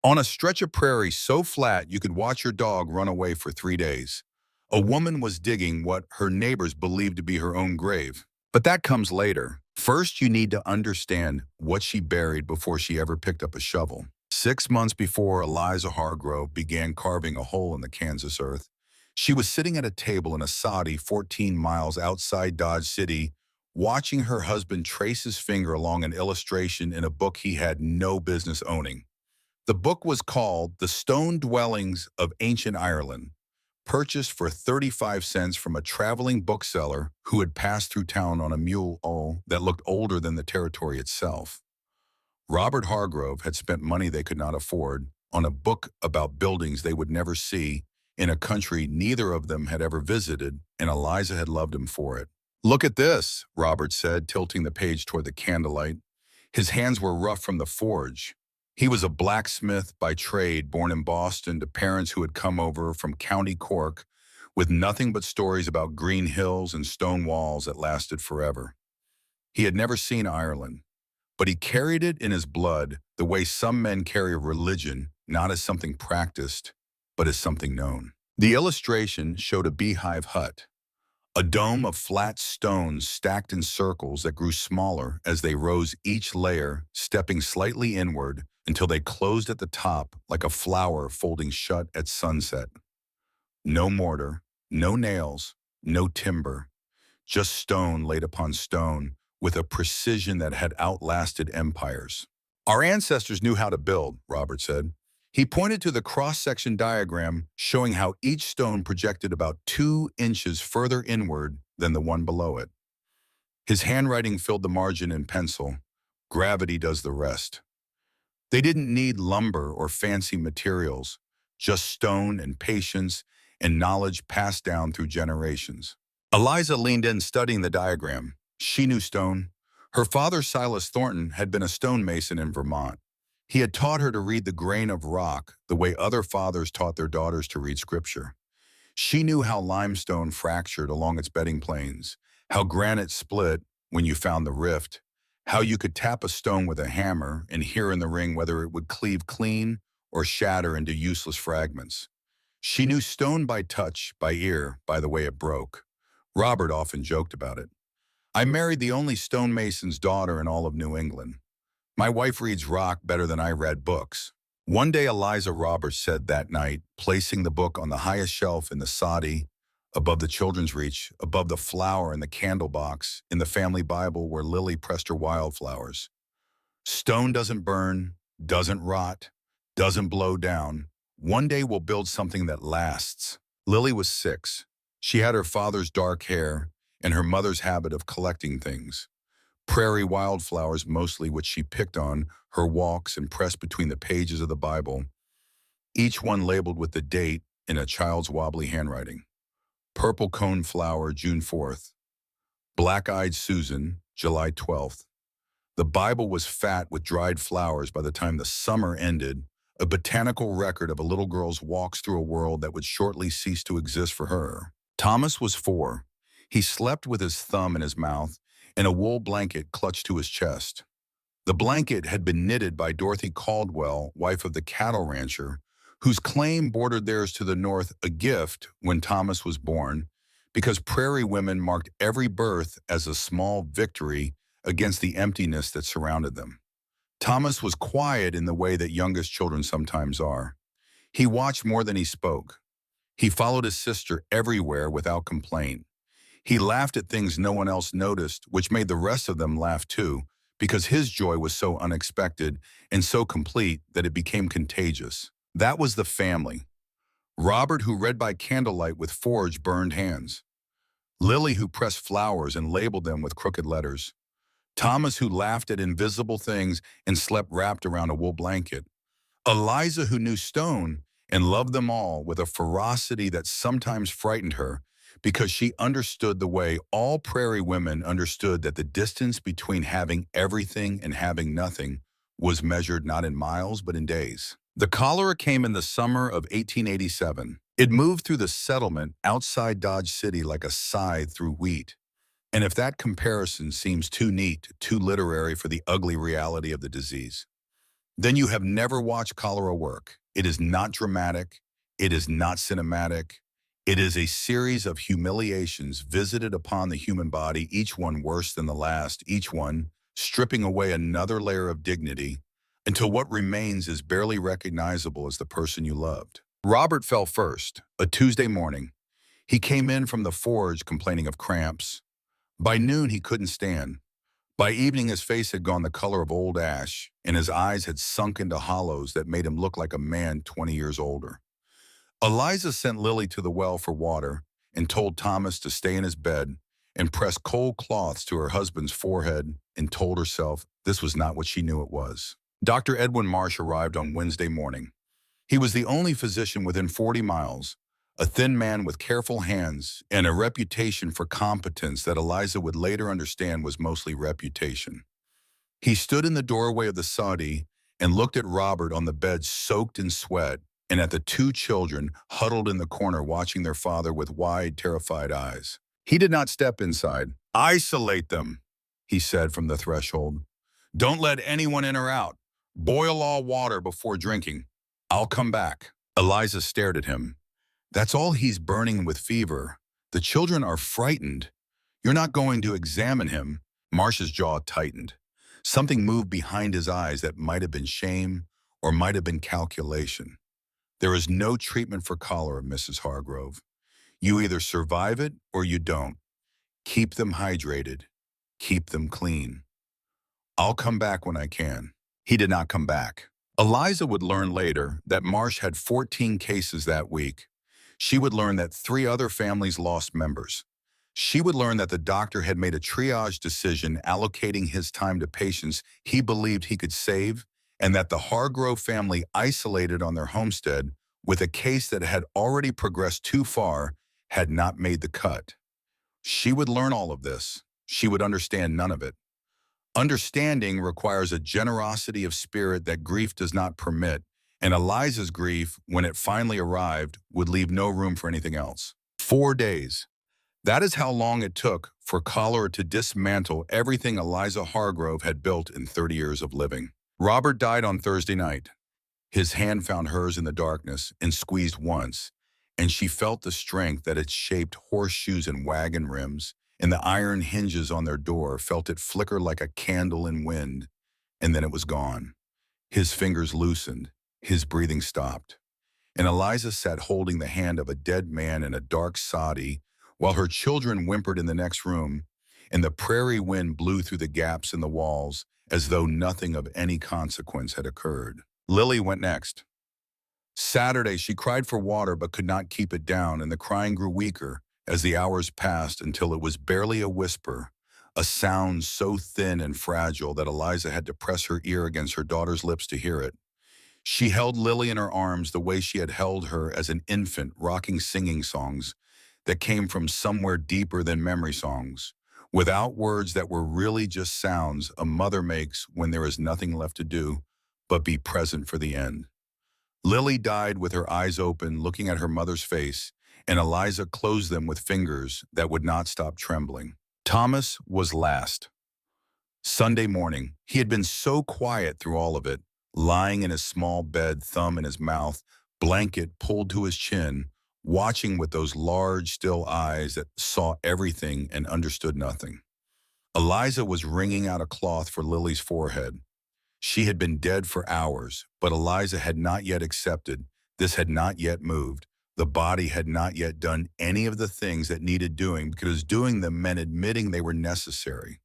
On a stretch of prairie so flat you could watch your dog run away for 3 days, a woman was digging what her neighbors believed to be her own grave. But that comes later. First, you need to understand what she buried before she ever picked up a shovel. 6 months before Eliza Hargrove began carving a hole in the Kansas earth, she was sitting at a table in a soddy 14 miles outside Dodge City, watching her husband trace his finger along an illustration in a book he had no business owning. The book was called The Stone Dwellings of Ancient Ireland, purchased for 35 cents from a traveling bookseller who had passed through town on a mule that looked older than the territory itself. Robert Hargrove had spent money they could not afford on a book about buildings they would never see in a country neither of them had ever visited, and Eliza had loved him for it. "Look at this," Robert said, tilting the page toward the candlelight. His hands were rough from the forge. He was a blacksmith by trade, born in Boston to parents who had come over from County Cork with nothing but stories about green hills and stone walls that lasted forever. He had never seen Ireland, but he carried it in his blood the way some men carry religion, not as something practiced, but as something known. The illustration showed a beehive hut, a dome of flat stones stacked in circles that grew smaller as they rose, each layer stepping slightly inward until they closed at the top like a flower folding shut at sunset. No mortar, no nails, no timber, just stone laid upon stone with a precision that had outlasted empires. "Our ancestors knew how to build," Robert said. He pointed to the cross-section diagram showing how each stone projected about 2 inches further inward than the one below it. His handwriting filled the margin in pencil. "Gravity does the rest." They didn't need lumber or fancy materials, just stone and patience and knowledge passed down through generations. Eliza leaned in, studying the diagram. She knew stone. Her father, Silas Thornton, had been a stonemason in Vermont. He had taught her to read the grain of rock the way other fathers taught their daughters to read scripture. She knew how limestone fractured along its bedding planes, how granite split when you found the rift, how you could tap a stone with a hammer and hear in the ring whether it would cleave clean or shatter into useless fragments. She knew stone by touch, by ear, by the way it broke. Robert often joked about it. "I married the only stonemason's daughter in all of New England. My wife reads rock better than I read books." One day Eliza Roberts said that night, placing the book on the highest shelf in the soddy, above the children's reach, above the flower in the candle box, in the family Bible where Lily pressed her wildflowers. "Stone doesn't burn, doesn't rot, doesn't blow down. One day we'll build something that lasts." Lily was 6. She had her father's dark hair and her mother's habit of collecting things. Prairie wildflowers mostly, which she picked on her walks and pressed between the pages of the Bible, each one labeled with the date in a child's wobbly handwriting. Purple cone flower, June 4th. Black-eyed Susan, July 12th. The Bible was fat with dried flowers by the time the summer ended, a botanical record of a little girl's walks through a world that would shortly cease to exist for her. Thomas was 4. He slept with his thumb in his mouth and a wool blanket clutched to his chest. The blanket had been knitted by Dorothy Caldwell, wife of the cattle rancher, whose claim bordered theirs to the north, a gift when Thomas was born, because prairie women marked every birth as a small victory against the emptiness that surrounded them. Thomas was quiet in the way that youngest children sometimes are. He watched more than he spoke. He followed his sister everywhere without complaint. He laughed at things no one else noticed, which made the rest of them laugh too, because his joy was so unexpected and so complete that it became contagious. That was the family. Robert, who read by candlelight with forge-burned hands. Lily, who pressed flowers and labeled them with crooked letters. Thomas, who laughed at invisible things and slept wrapped around a wool blanket. Eliza, who knew stone and loved them all with a ferocity that sometimes frightened her, because she understood the way all prairie women understood that the distance between having everything and having nothing was measured not in miles but in days. The cholera came in the summer of 1887. It moved through the settlement outside Dodge City like a scythe through wheat. And if that comparison seems too neat, too literary for the ugly reality of the disease, then you have never watched cholera work. It is not dramatic. It is not cinematic. It is a series of humiliations visited upon the human body, each one worse than the last, each one stripping away another layer of dignity until what remains is barely recognizable as the person you loved. Robert fell first, a Tuesday morning. He came in from the forge complaining of cramps. By noon, he couldn't stand. By evening, his face had gone the color of old ash, and his eyes had sunk into hollows that made him look like a man 20 years older. Eliza sent Lily to the well for water and told Thomas to stay in his bed and press cold cloths to her husband's forehead and told herself this was not what she knew it was. Dr. Edwin Marsh arrived on Wednesday morning. He was the only physician within 40 miles, a thin man with careful hands and a reputation for competence that Eliza would later understand was mostly reputation. He stood in the doorway of the study and looked at Robert on the bed soaked in sweat and at the two children huddled in the corner watching their father with wide, terrified eyes. He did not step inside. "Isolate them," he said from the threshold. "Don't let anyone in or out. Boil all water before drinking. I'll come back." Eliza stared at him. "That's all he's burning with fever. The children are frightened. You're not going to examine him." Marsh's jaw tightened. Something moved behind his eyes that might have been shame or might have been calculation. "There is no treatment for cholera, Mrs. Hargrove. You either survive it or you don't. Keep them hydrated. Keep them clean. I'll come back when I can." He did not come back. Eliza would learn later that Marsh had 14 cases that week. She would learn that 3 other families lost members. She would learn that the doctor had made a triage decision allocating his time to patients he believed he could save, and that the Hargrove family isolated on their homestead with a case that had already progressed too far had not made the cut. She would learn all of this. She would understand none of it. Understanding requires a generosity of spirit that grief does not permit, and Eliza's grief, when it finally arrived, would leave no room for anything else. 4 days. That is how long it took for cholera to dismantle everything Eliza Hargrove had built in 30 years of living. Robert died on Thursday night. His hand found hers in the darkness and squeezed once, and she felt the strength that had shaped horseshoes and wagon rims, and the iron hinges on their door felt it flicker like a candle in wind, and then it was gone. His fingers loosened, his breathing stopped, and Eliza sat holding the hand of a dead man in a dark soddy while her children whimpered in the next room, and the prairie wind blew through the gaps in the walls as though nothing of any consequence had occurred. Lily went next. Saturday, she cried for water but could not keep it down, and the crying grew weaker as the hours passed until it was barely a whisper, a sound so thin and fragile that Eliza had to press her ear against her daughter's lips to hear it. She held Lily in her arms the way she had held her as an infant, rocking singing songs that came from somewhere deeper than memory songs, without words that were really just sounds a mother makes when there is nothing left to do but be present for the end. Lily died with her eyes open, looking at her mother's face, and Eliza closed them with fingers that would not stop trembling. Thomas was last. Sunday morning, he had been so quiet through all of it, lying in his small bed, thumb in his mouth, blanket pulled to his chin, watching with those large, still eyes that saw everything and understood nothing. Eliza was wringing out a cloth for Lily's forehead. She had been dead for hours, but Eliza had not yet accepted. This had not yet moved. The body had not yet done any of the things that needed doing because doing them meant admitting they were necessary.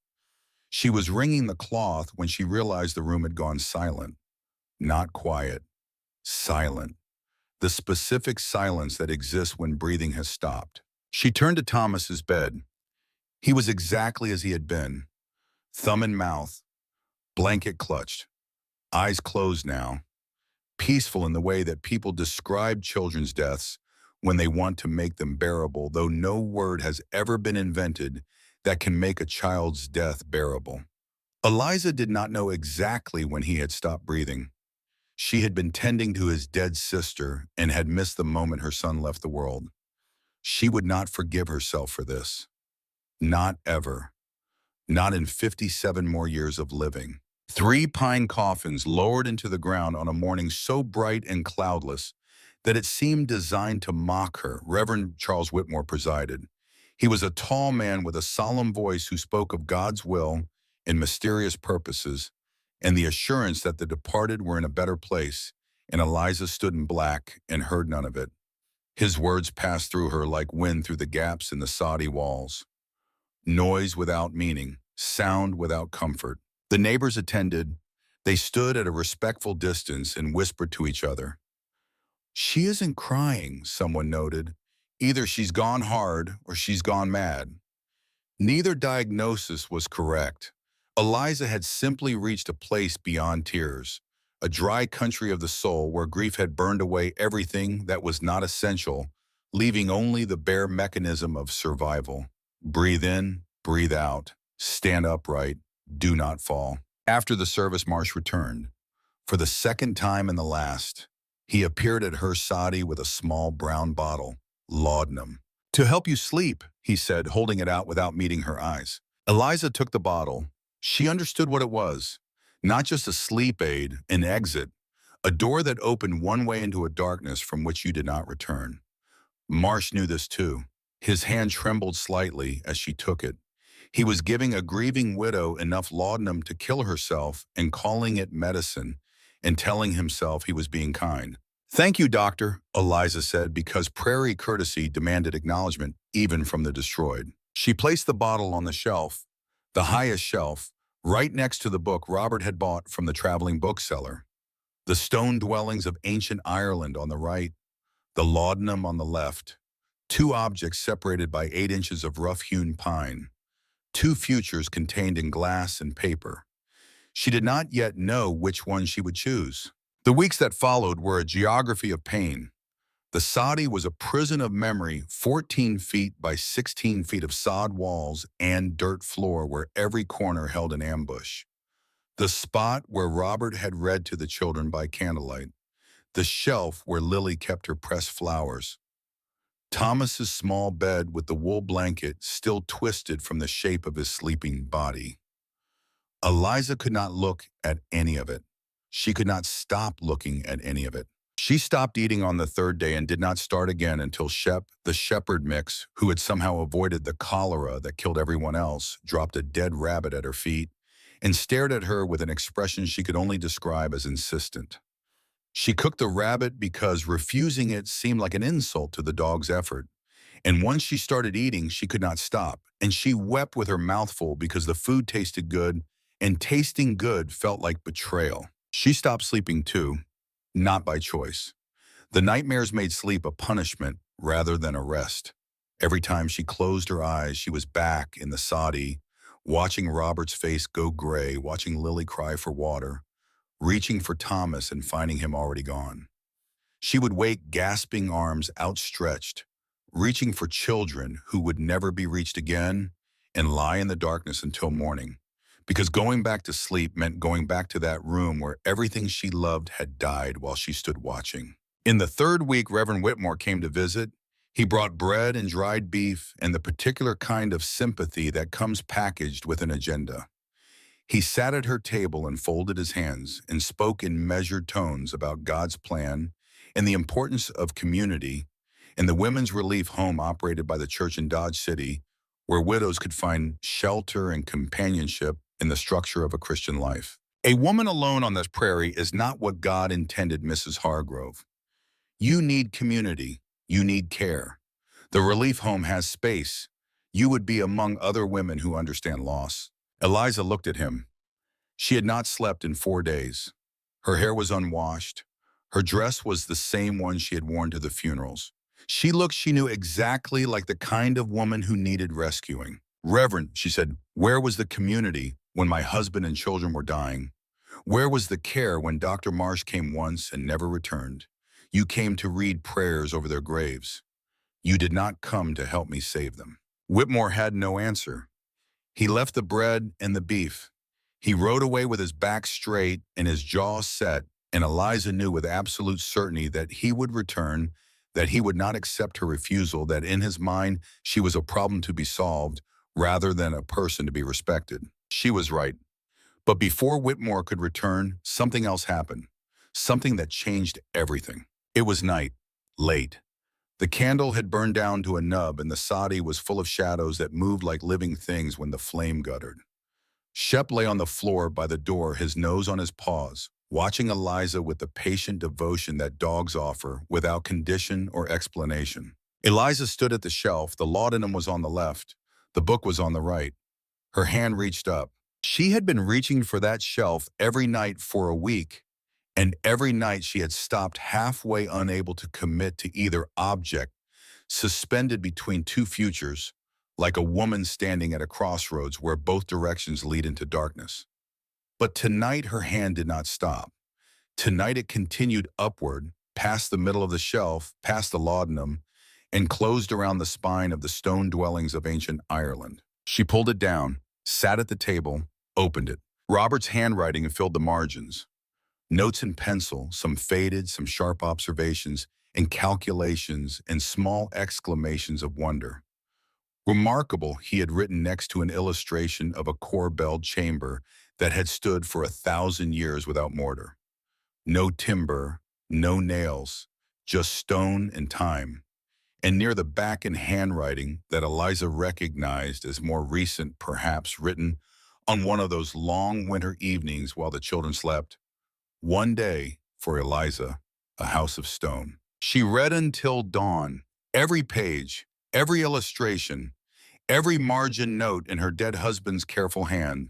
She was wringing the cloth when she realized the room had gone silent. Not quiet. Silent. The specific silence that exists when breathing has stopped. She turned to Thomas's bed. He was exactly as he had been. Thumb in mouth, blanket clutched, eyes closed now, peaceful in the way that people describe children's deaths when they want to make them bearable, though no word has ever been invented that can make a child's death bearable. Eliza did not know exactly when he had stopped breathing. She had been tending to his dead sister and had missed the moment her son left the world. She would not forgive herself for this. Not ever. Not in 57 more years of living. 3 pine coffins lowered into the ground on a morning so bright and cloudless that it seemed designed to mock her. Reverend Charles Whitmore presided. He was a tall man with a solemn voice who spoke of God's will and mysterious purposes and the assurance that the departed were in a better place, and Eliza stood in black and heard none of it. His words passed through her like wind through the gaps in the soddy walls. Noise without meaning, sound without comfort. The neighbors attended. They stood at a respectful distance and whispered to each other. "She isn't crying," someone noted. "Either she's gone hard or she's gone mad." Neither diagnosis was correct. Eliza had simply reached a place beyond tears, a dry country of the soul where grief had burned away everything that was not essential, leaving only the bare mechanism of survival. Breathe in, breathe out, stand upright, do not fall. After the service, Marsh returned. For the second time and the last, he appeared at her sadi with a small brown bottle, laudanum. "To help you sleep," he said, holding it out without meeting her eyes. Eliza took the bottle. She understood what it was. Not just a sleep aid, an exit, a door that opened one way into a darkness from which you did not return. Marsh knew this too. His hand trembled slightly as she took it. He was giving a grieving widow enough laudanum to kill herself and calling it medicine and telling himself he was being kind. "Thank you, doctor," Eliza said, because prairie courtesy demanded acknowledgement even from the destroyed. She placed the bottle on the shelf, the highest shelf, right next to the book Robert had bought from the traveling bookseller. The stone dwellings of ancient Ireland on the right, the laudanum on the left, two objects separated by 8 inches of rough-hewn pine, two futures contained in glass and paper. She did not yet know which one she would choose. The weeks that followed were a geography of pain. The sadi was a prison of memory, 14 feet by 16 feet of sod walls and dirt floor where every corner held an ambush. The spot where Robert had read to the children by candlelight. The shelf where Lily kept her pressed flowers. Thomas's small bed with the wool blanket still twisted from the shape of his sleeping body. Eliza could not look at any of it. She could not stop looking at any of it. She stopped eating on the 3rd day and did not start again until Shep, the shepherd mix, who had somehow avoided the cholera that killed everyone else, dropped a dead rabbit at her feet and stared at her with an expression she could only describe as insistent. She cooked the rabbit because refusing it seemed like an insult to the dog's effort. And once she started eating, she could not stop, and she wept with her mouth full because the food tasted good, and tasting good felt like betrayal. She stopped sleeping too, not by choice. The nightmares made sleep a punishment rather than a rest. Every time she closed her eyes, she was back in the sadi, watching Robert's face go gray, watching Lily cry for water, reaching for Thomas and finding him already gone. She would wake gasping, arms outstretched, reaching for children who would never be reached again, and lie in the darkness until morning. Because going back to sleep meant going back to that room where everything she loved had died while she stood watching. In the 3rd week, Reverend Whitmore came to visit. He brought bread and dried beef and the particular kind of sympathy that comes packaged with an agenda. He sat at her table and folded his hands and spoke in measured tones about God's plan and the importance of community and the women's relief home operated by the church in Dodge City, where widows could find shelter and companionship in the structure of a Christian life. "A woman alone on this prairie is not what God intended, Mrs. Hargrove. You need community. You need care. The relief home has space. You would be among other women who understand loss." Eliza looked at him. She had not slept in 4 days. Her hair was unwashed. Her dress was the same one she had worn to the funerals. She looked, she knew exactly like the kind of woman who needed rescuing. "Reverend," she said, "where was the community when my husband and children were dying? Where was the care when Dr. Marsh came once and never returned? You came to read prayers over their graves. You did not come to help me save them." Whitmore had no answer. He left the bread and the beef. He rode away with his back straight and his jaw set, and Eliza knew with absolute certainty that he would return, that he would not accept her refusal, that in his mind she was a problem to be solved rather than a person to be respected. She was right. But before Whitmore could return, something else happened. Something that changed everything. It was night, late. The candle had burned down to a nub and the soddy was full of shadows that moved like living things when the flame guttered. Shep lay on the floor by the door, his nose on his paws, watching Eliza with the patient devotion that dogs offer without condition or explanation. Eliza stood at the shelf, the laudanum was on the left, the book was on the right. Her hand reached up. She had been reaching for that shelf every night for a week, and every night she had stopped halfway, unable to commit to either object, suspended between two futures, like a woman standing at a crossroads where both directions lead into darkness. But tonight her hand did not stop. Tonight it continued upward, past the middle of the shelf, past the laudanum, and closed around the spine of the stone dwellings of ancient Ireland. She pulled it down, sat at the table, opened it. Robert's handwriting filled the margins. Notes in pencil, some faded, some sharp observations, and calculations, and small exclamations of wonder. Remarkable, he had written next to an illustration of a core-belled chamber that had stood for 1,000 years without mortar. No timber, no nails, just stone and time. And near the back in handwriting that Eliza recognized as more recent, perhaps written on one of those long winter evenings while the children slept. One day, for Eliza, a house of stone. She read until dawn, every page, every illustration, every margin note in her dead husband's careful hand.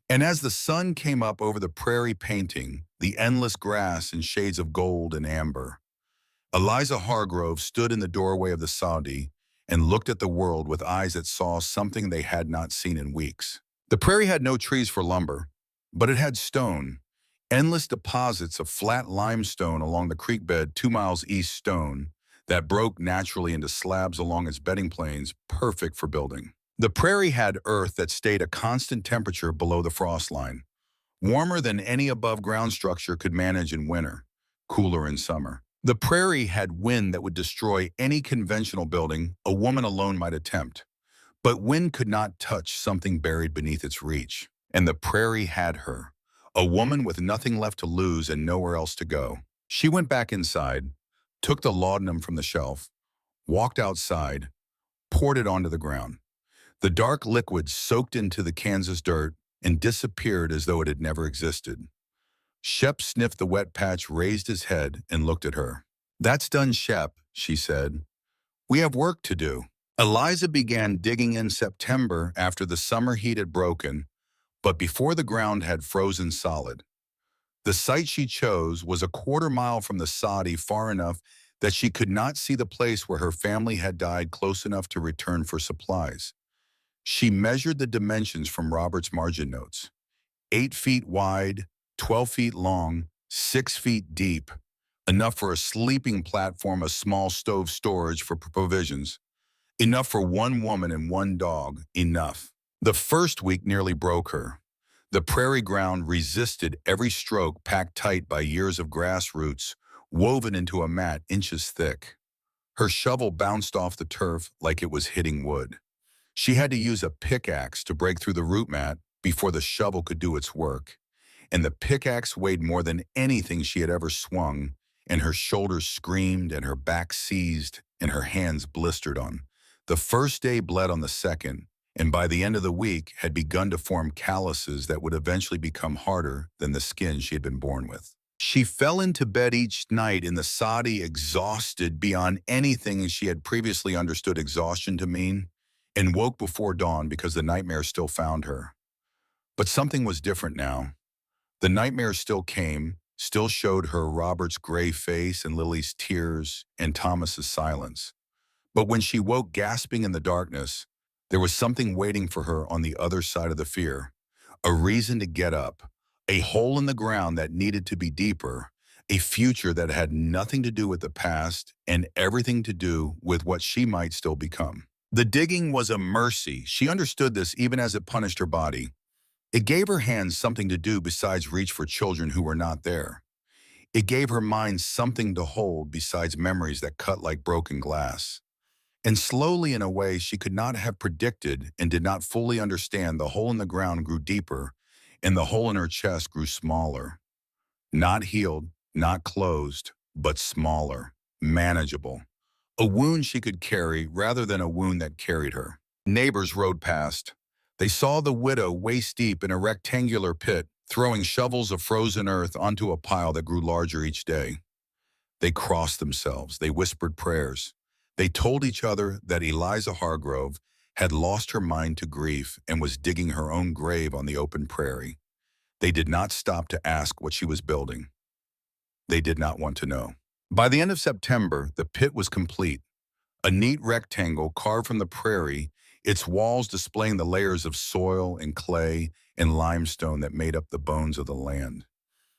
And as the sun came up over the prairie painting, the endless grass in shades of gold and amber, Eliza Hargrove stood in the doorway of the Saudi and looked at the world with eyes that saw something they had not seen in weeks. The prairie had no trees for lumber, but it had stone, endless deposits of flat limestone along the creek bed 2 miles east stone that broke naturally into slabs along its bedding planes, perfect for building. The prairie had earth that stayed a constant temperature below the frost line, warmer than any above-ground structure could manage in winter, cooler in summer. The prairie had wind that would destroy any conventional building a woman alone might attempt, but wind could not touch something buried beneath its reach. And the prairie had her, a woman with nothing left to lose and nowhere else to go. She went back inside, took the laudanum from the shelf, walked outside, poured it onto the ground. The dark liquid soaked into the Kansas dirt and disappeared as though it had never existed. Shep sniffed the wet patch, raised his head, and looked at her. "That's done, Shep," she said. "We have work to do." Eliza began digging in September after the summer heat had broken, but before the ground had frozen solid. The site she chose was a 1/4 mile from the Saudi, far enough that she could not see the place where her family had died, close enough to return for supplies. She measured the dimensions from Robert's margin notes. 8 feet wide, 12 feet long, 6 feet deep, enough for a sleeping platform, a small stove storage for provisions, enough for one woman and one dog, enough. The first week nearly broke her. The prairie ground resisted every stroke, packed tight by years of grass roots, woven into a mat inches thick. Her shovel bounced off the turf like it was hitting wood. She had to use a pickaxe to break through the root mat before the shovel could do its work. And the pickaxe weighed more than anything she had ever swung, and her shoulders screamed and her back seized and her hands blistered on. The first day bled on the second, and by the end of the week had begun to form calluses that would eventually become harder than the skin she had been born with. She fell into bed each night in the Saudi, exhausted beyond anything she had previously understood exhaustion to mean, and woke before dawn because the nightmare still found her. But something was different now. The nightmare still came, still showed her Robert's gray face and Lily's tears and Thomas's silence. But when she woke gasping in the darkness, there was something waiting for her on the other side of the fear. A reason to get up, a hole in the ground that needed to be deeper, a future that had nothing to do with the past and everything to do with what she might still become. The digging was a mercy. She understood this even as it punished her body. It gave her hands something to do besides reach for children who were not there. It gave her mind something to hold besides memories that cut like broken glass. And slowly, in a way she could not have predicted and did not fully understand, the hole in the ground grew deeper, and the hole in her chest grew smaller. Not healed, not closed, but smaller, manageable. A wound she could carry rather than a wound that carried her. Neighbors rode past. They saw the widow waist-deep in a rectangular pit, throwing shovels of frozen earth onto a pile that grew larger each day. They crossed themselves. They whispered prayers. They told each other that Eliza Hargrove had lost her mind to grief and was digging her own grave on the open prairie. They did not stop to ask what she was building. They did not want to know. By the end of September, the pit was complete. A neat rectangle carved from the prairie, its walls displaying the layers of soil and clay and limestone that made up the bones of the land.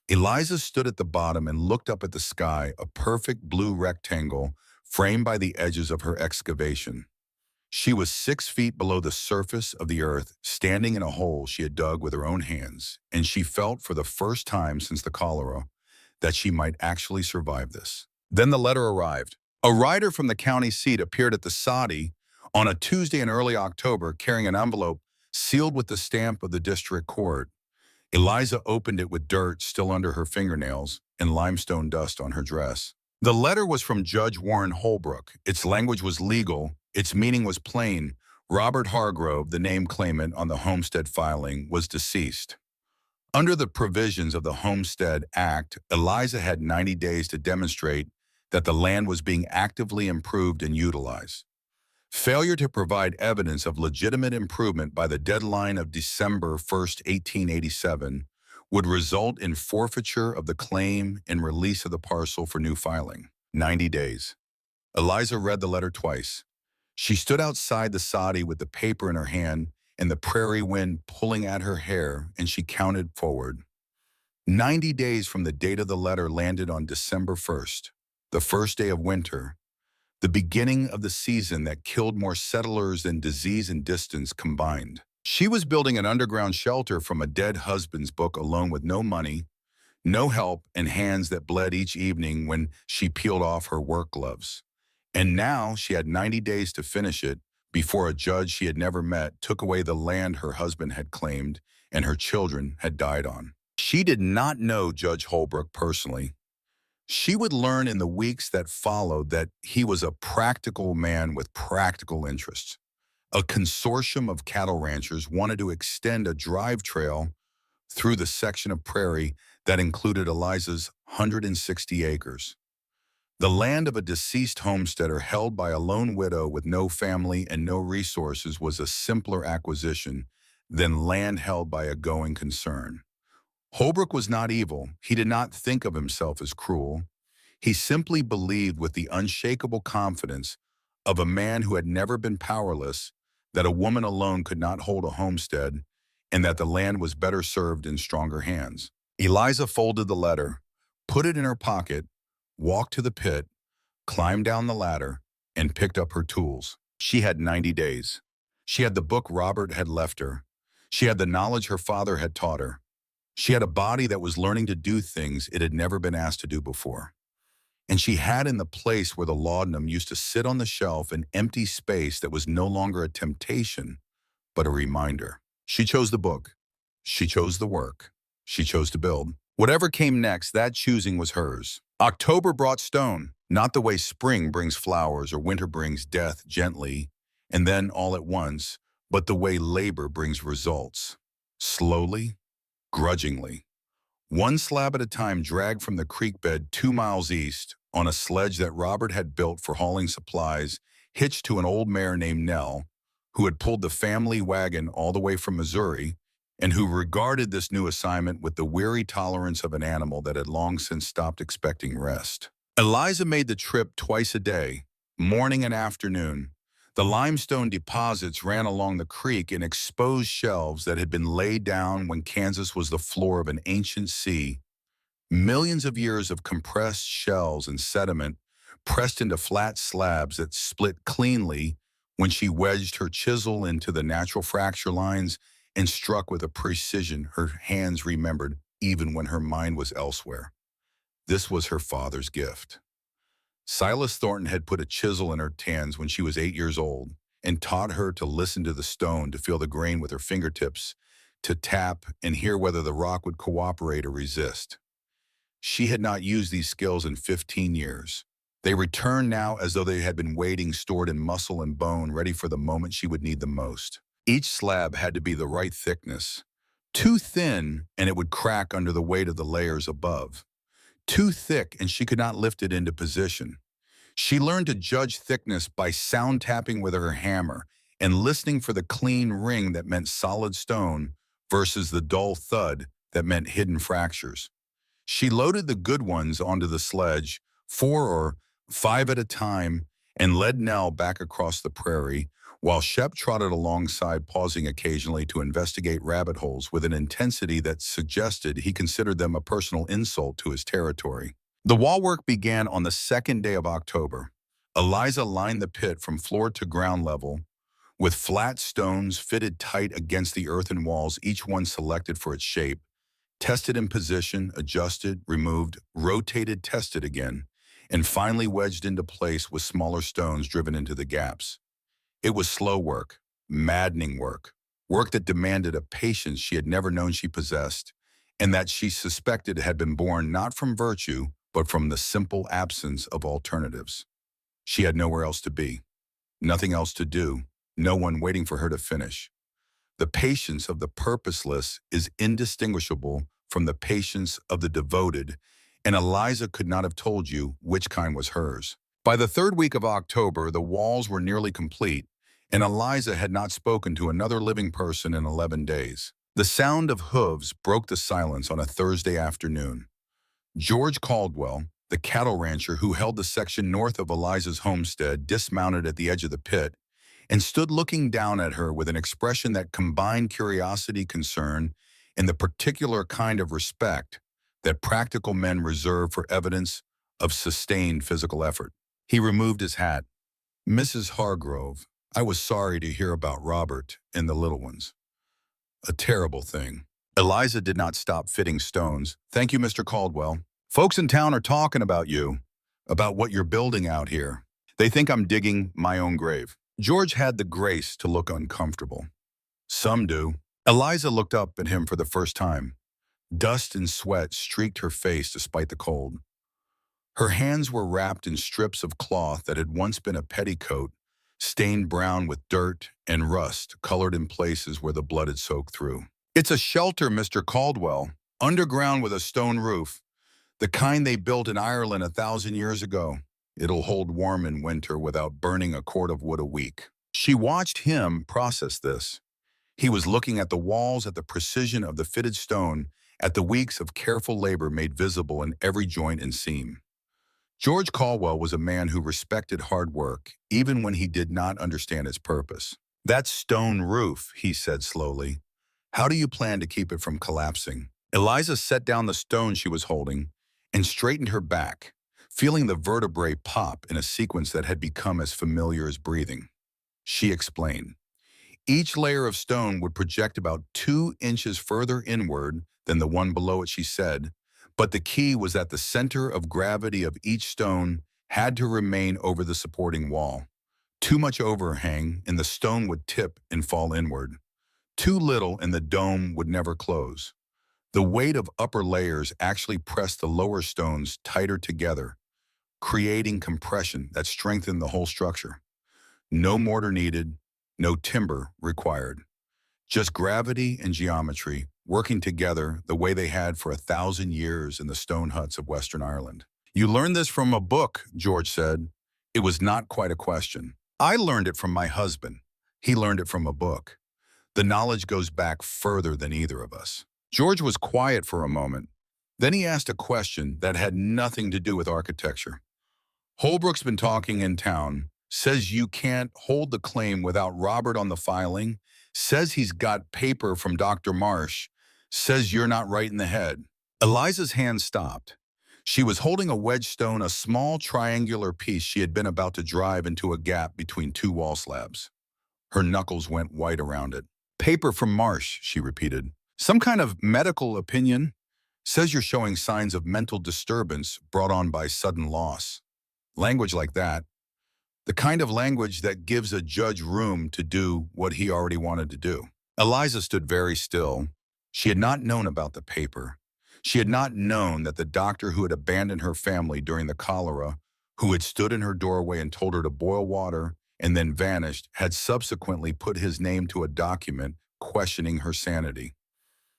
Eliza stood at the bottom and looked up at the sky, a perfect blue rectangle framed by the edges of her excavation. She was 6 feet below the surface of the earth, standing in a hole she had dug with her own hands, and she felt for the first time since the cholera that she might actually survive this. Then the letter arrived. A rider from the county seat appeared at the Sadi on a Tuesday in early October carrying an envelope sealed with the stamp of the district court. Eliza opened it with dirt still under her fingernails and limestone dust on her dress. The letter was from Judge Warren Holbrook. Its language was legal. Its meaning was plain. Robert Hargrove, the named claimant on the homestead filing, was deceased. Under the provisions of the Homestead Act, Eliza had 90 days to demonstrate that the land was being actively improved and utilized. Failure to provide evidence of legitimate improvement by the deadline of December 1st, 1887, would result in forfeiture of the claim and release of the parcel for new filing. 90 days. Eliza read the letter twice. She stood outside the Sadi with the paper in her hand and the prairie wind pulling at her hair, and she counted forward. 90 days from the date of the letter landed on December 1st, the first day of winter, the beginning of the season that killed more settlers than disease and distance combined. She was building an underground shelter from a dead husband's book alone with no money, no help, and hands that bled each evening when she peeled off her work gloves. And now she had 90 days to finish it before a judge she had never met took away the land her husband had claimed and her children had died on. She did not know Judge Holbrook personally. She would learn in the weeks that followed that he was a practical man with practical interests. A consortium of cattle ranchers wanted to extend a drive trail through the section of prairie that included Eliza's 160 acres. The land of a deceased homesteader held by a lone widow with no family and no resources was a simpler acquisition than land held by a going concern. Holbrook was not evil. He did not think of himself as cruel. He simply believed with the unshakable confidence of a man who had never been powerless that a woman alone could not hold a homestead and that the land was better served in stronger hands. Eliza folded the letter, put it in her pocket, walked to the pit, climbed down the ladder, and picked up her tools. She had 90 days. She had the book Robert had left her. She had the knowledge her father had taught her. She had a body that was learning to do things it had never been asked to do before. And she had in the place where the laudanum used to sit on the shelf an empty space that was no longer a temptation, but a reminder. She chose the book. She chose the work. She chose to build. Whatever came next, that choosing was hers. October brought stone, not the way spring brings flowers or winter brings death gently, and then all at once, but the way labor brings results. Slowly, grudgingly. One slab at a time dragged from the creek bed 2 miles east on a sledge that Robert had built for hauling supplies, hitched to an old mare named Nell, who had pulled the family wagon all the way from Missouri, and who regarded this new assignment with the weary tolerance of an animal that had long since stopped expecting rest. Eliza made the trip twice a day, morning and afternoon. The limestone deposits ran along the creek in exposed shelves that had been laid down when Kansas was the floor of an ancient sea. Millions of years of compressed shells and sediment pressed into flat slabs that split cleanly when she wedged her chisel into the natural fracture lines and struck with a precision her hands remembered even when her mind was elsewhere. This was her father's gift. Silas Thornton had put a chisel in her hands when she was 8 years old and taught her to listen to the stone, to feel the grain with her fingertips, to tap and hear whether the rock would cooperate or resist. She had not used these skills in 15 years. They returned now as though they had been waiting, stored in muscle and bone, ready for the moment she would need them most. Each slab had to be the right thickness. Too thin, and it would crack under the weight of the layers above. Too thick, and she could not lift it into position. She learned to judge thickness by sound tapping with her hammer and listening for the clean ring that meant solid stone versus the dull thud that meant hidden fractures. She loaded the good ones onto the sledge, 4 or 5 at a time, and led Nell back across the prairie, while Shep trotted alongside, pausing occasionally to investigate rabbit holes with an intensity that suggested he considered them a personal insult to his territory. The wall work began on the second day of October. Eliza lined the pit from floor to ground level, with flat stones fitted tight against the earthen walls, each one selected for its shape, tested in position, adjusted, removed, rotated, tested again, and finally wedged into place with smaller stones driven into the gaps. It was slow work, maddening work, work that demanded a patience she had never known she possessed, and that she suspected had been born not from virtue, but from the simple absence of alternatives. She had nowhere else to be, nothing else to do, no one waiting for her to finish. The patience of the purposeless is indistinguishable from the patience of the devoted, and Eliza could not have told you which kind was hers. By the third week of October, the walls were nearly complete, and Eliza had not spoken to another living person in 11 days. The sound of hooves broke the silence on a Thursday afternoon. George Caldwell, the cattle rancher who held the section north of Eliza's homestead, dismounted at the edge of the pit and stood looking down at her with an expression that combined curiosity, concern, and the particular kind of respect that practical men reserve for evidence of sustained physical effort. He removed his hat. "Mrs. Hargrove, I was sorry to hear about Robert and the little ones. A terrible thing." Eliza did not stop fitting stones. "Thank you, Mr. Caldwell. Folks in town are talking about you, about what you're building out here. They think I'm digging my own grave." George had the grace to look uncomfortable. "Some do." Eliza looked up at him for the first time. Dust and sweat streaked her face despite the cold. Her hands were wrapped in strips of cloth that had once been a petticoat, stained brown with dirt and rust, colored in places where the blood had soaked through. "It's a shelter, Mr. Caldwell, underground with a stone roof, the kind they built in Ireland 1,000 years ago. It'll hold warm in winter without burning a cord of wood a week." She watched him process this. He was looking at the walls, at the precision of the fitted stone, at the weeks of careful labor made visible in every joint and seam. George Caldwell was a man who respected hard work, even when he did not understand its purpose. "That stone roof," he said slowly. "How do you plan to keep it from collapsing?" Eliza set down the stone she was holding and straightened her back, feeling the vertebrae pop in a sequence that had become as familiar as breathing. She explained. Each layer of stone would project about 2 inches further inward than the one below it, she said, but the key was that the center of gravity of each stone had to remain over the supporting wall. Too much overhang, and the stone would tip and fall inward. Too little, and the dome would never close. The weight of upper layers actually pressed the lower stones tighter together, creating compression that strengthened the whole structure. No mortar needed, no timber required. Just gravity and geometry working together the way they had for 1,000 years in the stone huts of Western Ireland. "You learned this from a book," George said. It was not quite a question. "I learned it from my husband. He learned it from a book. The knowledge goes back further than either of us." George was quiet for a moment. Then he asked a question that had nothing to do with architecture. "Holbrook's been talking in town, says you can't hold the claim without Robert on the filing, says he's got paper from Dr. Marsh, says you're not right in the head." Eliza's hand stopped. She was holding a wedge stone, a small triangular piece she had been about to drive into a gap between 2 wall slabs. Her knuckles went white around it. "Paper from Marsh," she repeated. "Some kind of medical opinion. Says you're showing signs of mental disturbance brought on by sudden loss." Language like that. The kind of language that gives a judge room to do what he already wanted to do. Eliza stood very still. She had not known about the paper. She had not known that the doctor who had abandoned her family during the cholera, who had stood in her doorway and told her to boil water and then vanished, had subsequently put his name to a document questioning her sanity.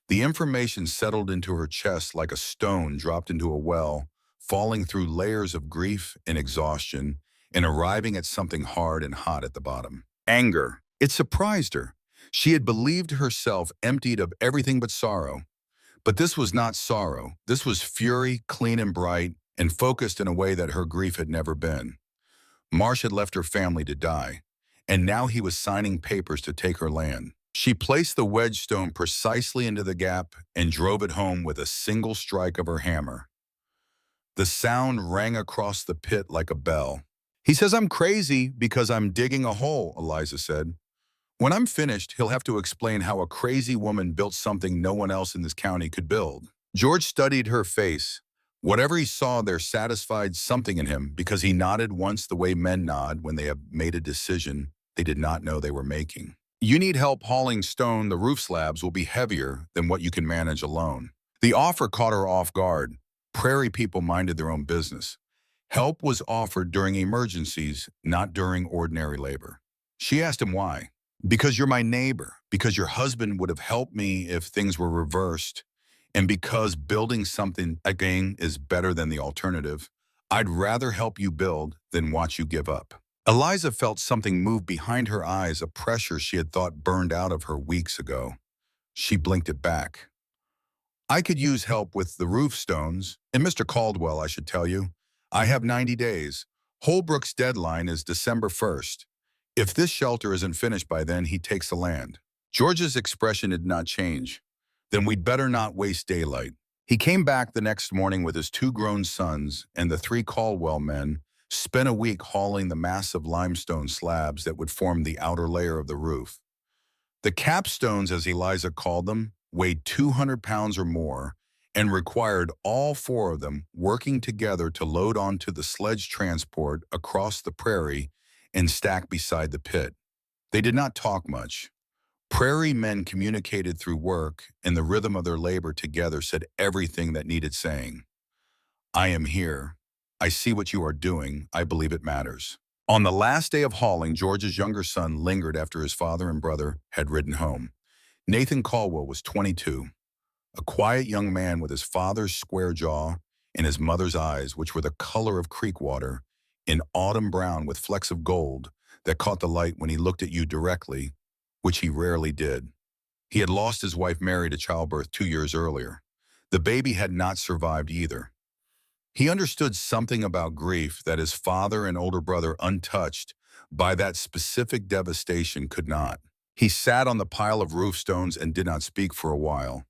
The information settled into her chest like a stone dropped into a well, falling through layers of grief and exhaustion and arriving at something hard and hot at the bottom. Anger. It surprised her. She had believed herself emptied of everything but sorrow. But this was not sorrow. This was fury, clean and bright, and focused in a way that her grief had never been. Marsh had left her family to die, and now he was signing papers to take her land. She placed the wedge stone precisely into the gap and drove it home with a single strike of her hammer. The sound rang across the pit like a bell. He says I'm crazy because I'm digging a hole, Eliza said. When I'm finished, he'll have to explain how a crazy woman built something no one else in this county could build. George studied her face. Whatever he saw there satisfied something in him because he nodded once the way men nod when they have made a decision they did not know they were making. You need help hauling stone. The roof slabs will be heavier than what you can manage alone. The offer caught her off guard. Prairie people minded their own business. Help was offered during emergencies, not during ordinary labor. She asked him why. Because you're my neighbor, because your husband would have helped me if things were reversed, and because building something again is better than the alternative, I'd rather help you build than watch you give up. Eliza felt something move behind her eyes, a pressure she had thought burned out of her weeks ago. She blinked it back. I could use help with the roof stones, and Mr. Caldwell, I should tell you. I have 90 days. Holbrook's deadline is December 1st. If this shelter isn't finished by then, he takes the land. George's expression did not change. Then we'd better not waste daylight. He came back the next morning with his 2 grown sons, and the 3 Caldwell men spent a week hauling the massive limestone slabs that would form the outer layer of the roof. The capstones, as Eliza called them, weighed 200 pounds or more and required all 4 of them working together to load onto the sledge transport across the prairie and stack beside the pit. They did not talk much. Prairie men communicated through work, and the rhythm of their labor together said everything that needed saying. I am here. I see what you are doing. I believe it matters. On the last day of hauling, George's younger son lingered after his father and brother had ridden home. Nathan Caldwell was 22, a quiet young man with his father's square jaw and his mother's eyes, which were the color of creek water, in autumn brown with flecks of gold that caught the light when he looked at you directly, which he rarely did. He had lost his wife Mary to childbirth 2 years earlier. The baby had not survived either. He understood something about grief that his father and older brother, untouched by that specific devastation, could not. He sat on the pile of roof stones and did not speak for a while.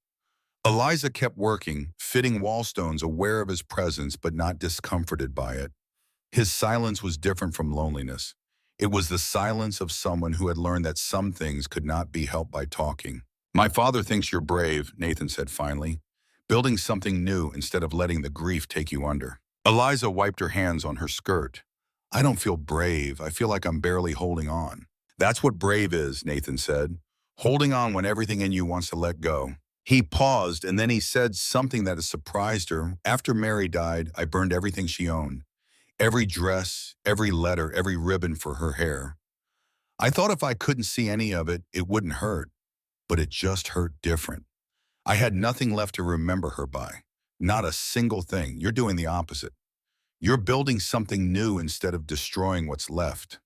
Eliza kept working, fitting wall stones, aware of his presence but not discomforted by it. His silence was different from loneliness. It was the silence of someone who had learned that some things could not be helped by talking. My father thinks you're brave, Nathan said finally, building something new instead of letting the grief take you under. Eliza wiped her hands on her skirt. I don't feel brave. I feel like I'm barely holding on. That's what brave is, Nathan said. Holding on when everything in you wants to let go. He paused, and then he said something that had surprised her. After Mary died, I burned everything she owned. Every dress, every letter, every ribbon for her hair. I thought if I couldn't see any of it, it wouldn't hurt. But it just hurt different. I had nothing left to remember her by. Not a single thing. You're doing the opposite. You're building something new instead of destroying what's left.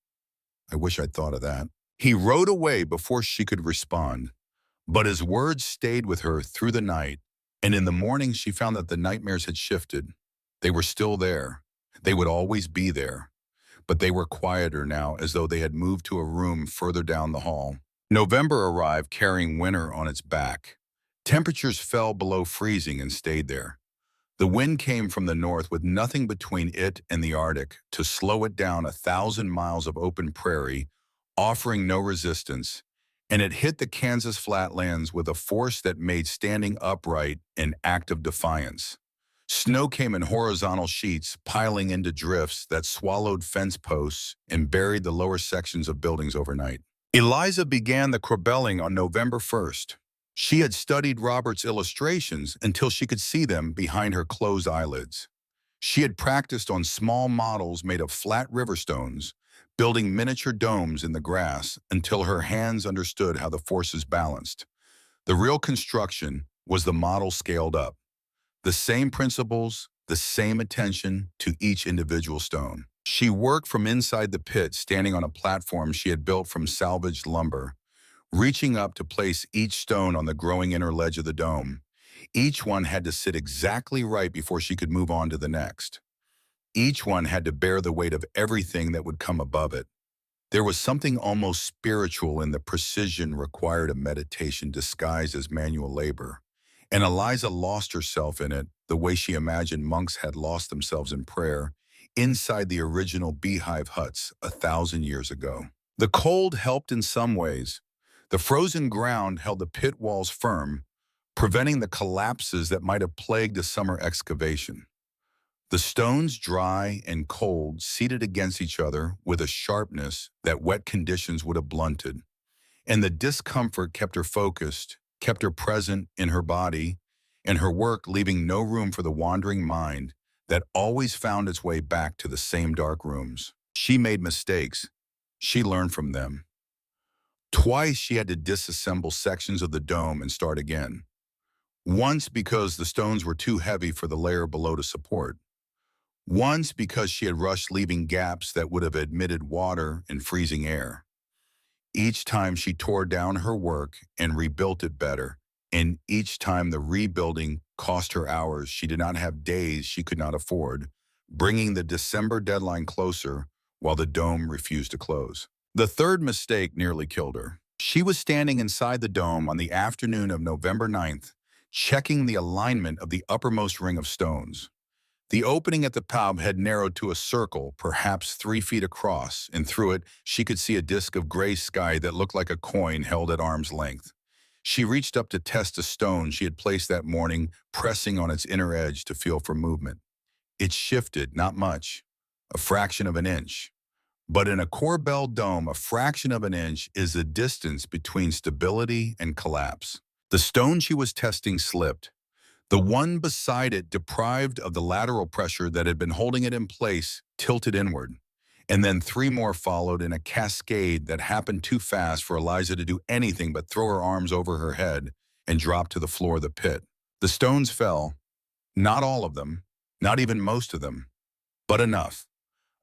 I wish I'd thought of that. He rode away before she could respond. But his words stayed with her through the night, and in the morning she found that the nightmares had shifted. They were still there. They would always be there, but they were quieter now, as though they had moved to a room further down the hall. November arrived carrying winter on its back. Temperatures fell below freezing and stayed there. The wind came from the north with nothing between it and the Arctic to slow it down 1,000 miles of open prairie, offering no resistance, and it hit the Kansas flatlands with a force that made standing upright an act of defiance. Snow came in horizontal sheets, piling into drifts that swallowed fence posts and buried the lower sections of buildings overnight. Eliza began the crumbling on November 1st. She had studied Robert's illustrations until she could see them behind her closed eyelids. She had practiced on small models made of flat river stones, building miniature domes in the grass until her hands understood how the forces balanced. The real construction was the model scaled up. The same principles, the same attention to each individual stone. She worked from inside the pit, standing on a platform she had built from salvaged lumber, reaching up to place each stone on the growing inner ledge of the dome. Each one had to sit exactly right before she could move on to the next. Each one had to bear the weight of everything that would come above it. There was something almost spiritual in the precision required of meditation disguised as manual labor. And Eliza lost herself in it the way she imagined monks had lost themselves in prayer inside the original beehive huts 1,000 years ago. The cold helped in some ways. The frozen ground held the pit walls firm, preventing the collapses that might have plagued a summer excavation. The stones, dry and cold, seated against each other with a sharpness that wet conditions would have blunted. And the discomfort kept her focused, kept her present in her body and her work, leaving no room for the wandering mind that always found its way back to the same dark rooms. She made mistakes. She learned from them. Twice she had to disassemble sections of the dome and start again. Once because the stones were too heavy for the layer below to support. Once because she had rushed, leaving gaps that would have admitted water and freezing air. Each time she tore down her work and rebuilt it better, and each time the rebuilding cost her hours she did not have, days she could not afford, bringing the December deadline closer while the dome refused to close. The third mistake nearly killed her. She was standing inside the dome on the afternoon of November 9th, checking the alignment of the uppermost ring of stones. The opening at the top had narrowed to a circle, perhaps 3 feet across, and through it she could see a disk of gray sky that looked like a coin held at arm's length. She reached up to test a stone she had placed that morning, pressing on its inner edge to feel for movement. It shifted, not much, a fraction of an inch. But in a Corbel dome, a fraction of an inch is the distance between stability and collapse. The stone she was testing slipped. The one beside it, deprived of the lateral pressure that had been holding it in place, tilted inward. And then 3 more followed in a cascade that happened too fast for Eliza to do anything but throw her arms over her head and drop to the floor of the pit. The stones fell, not all of them, not even most of them, but enough.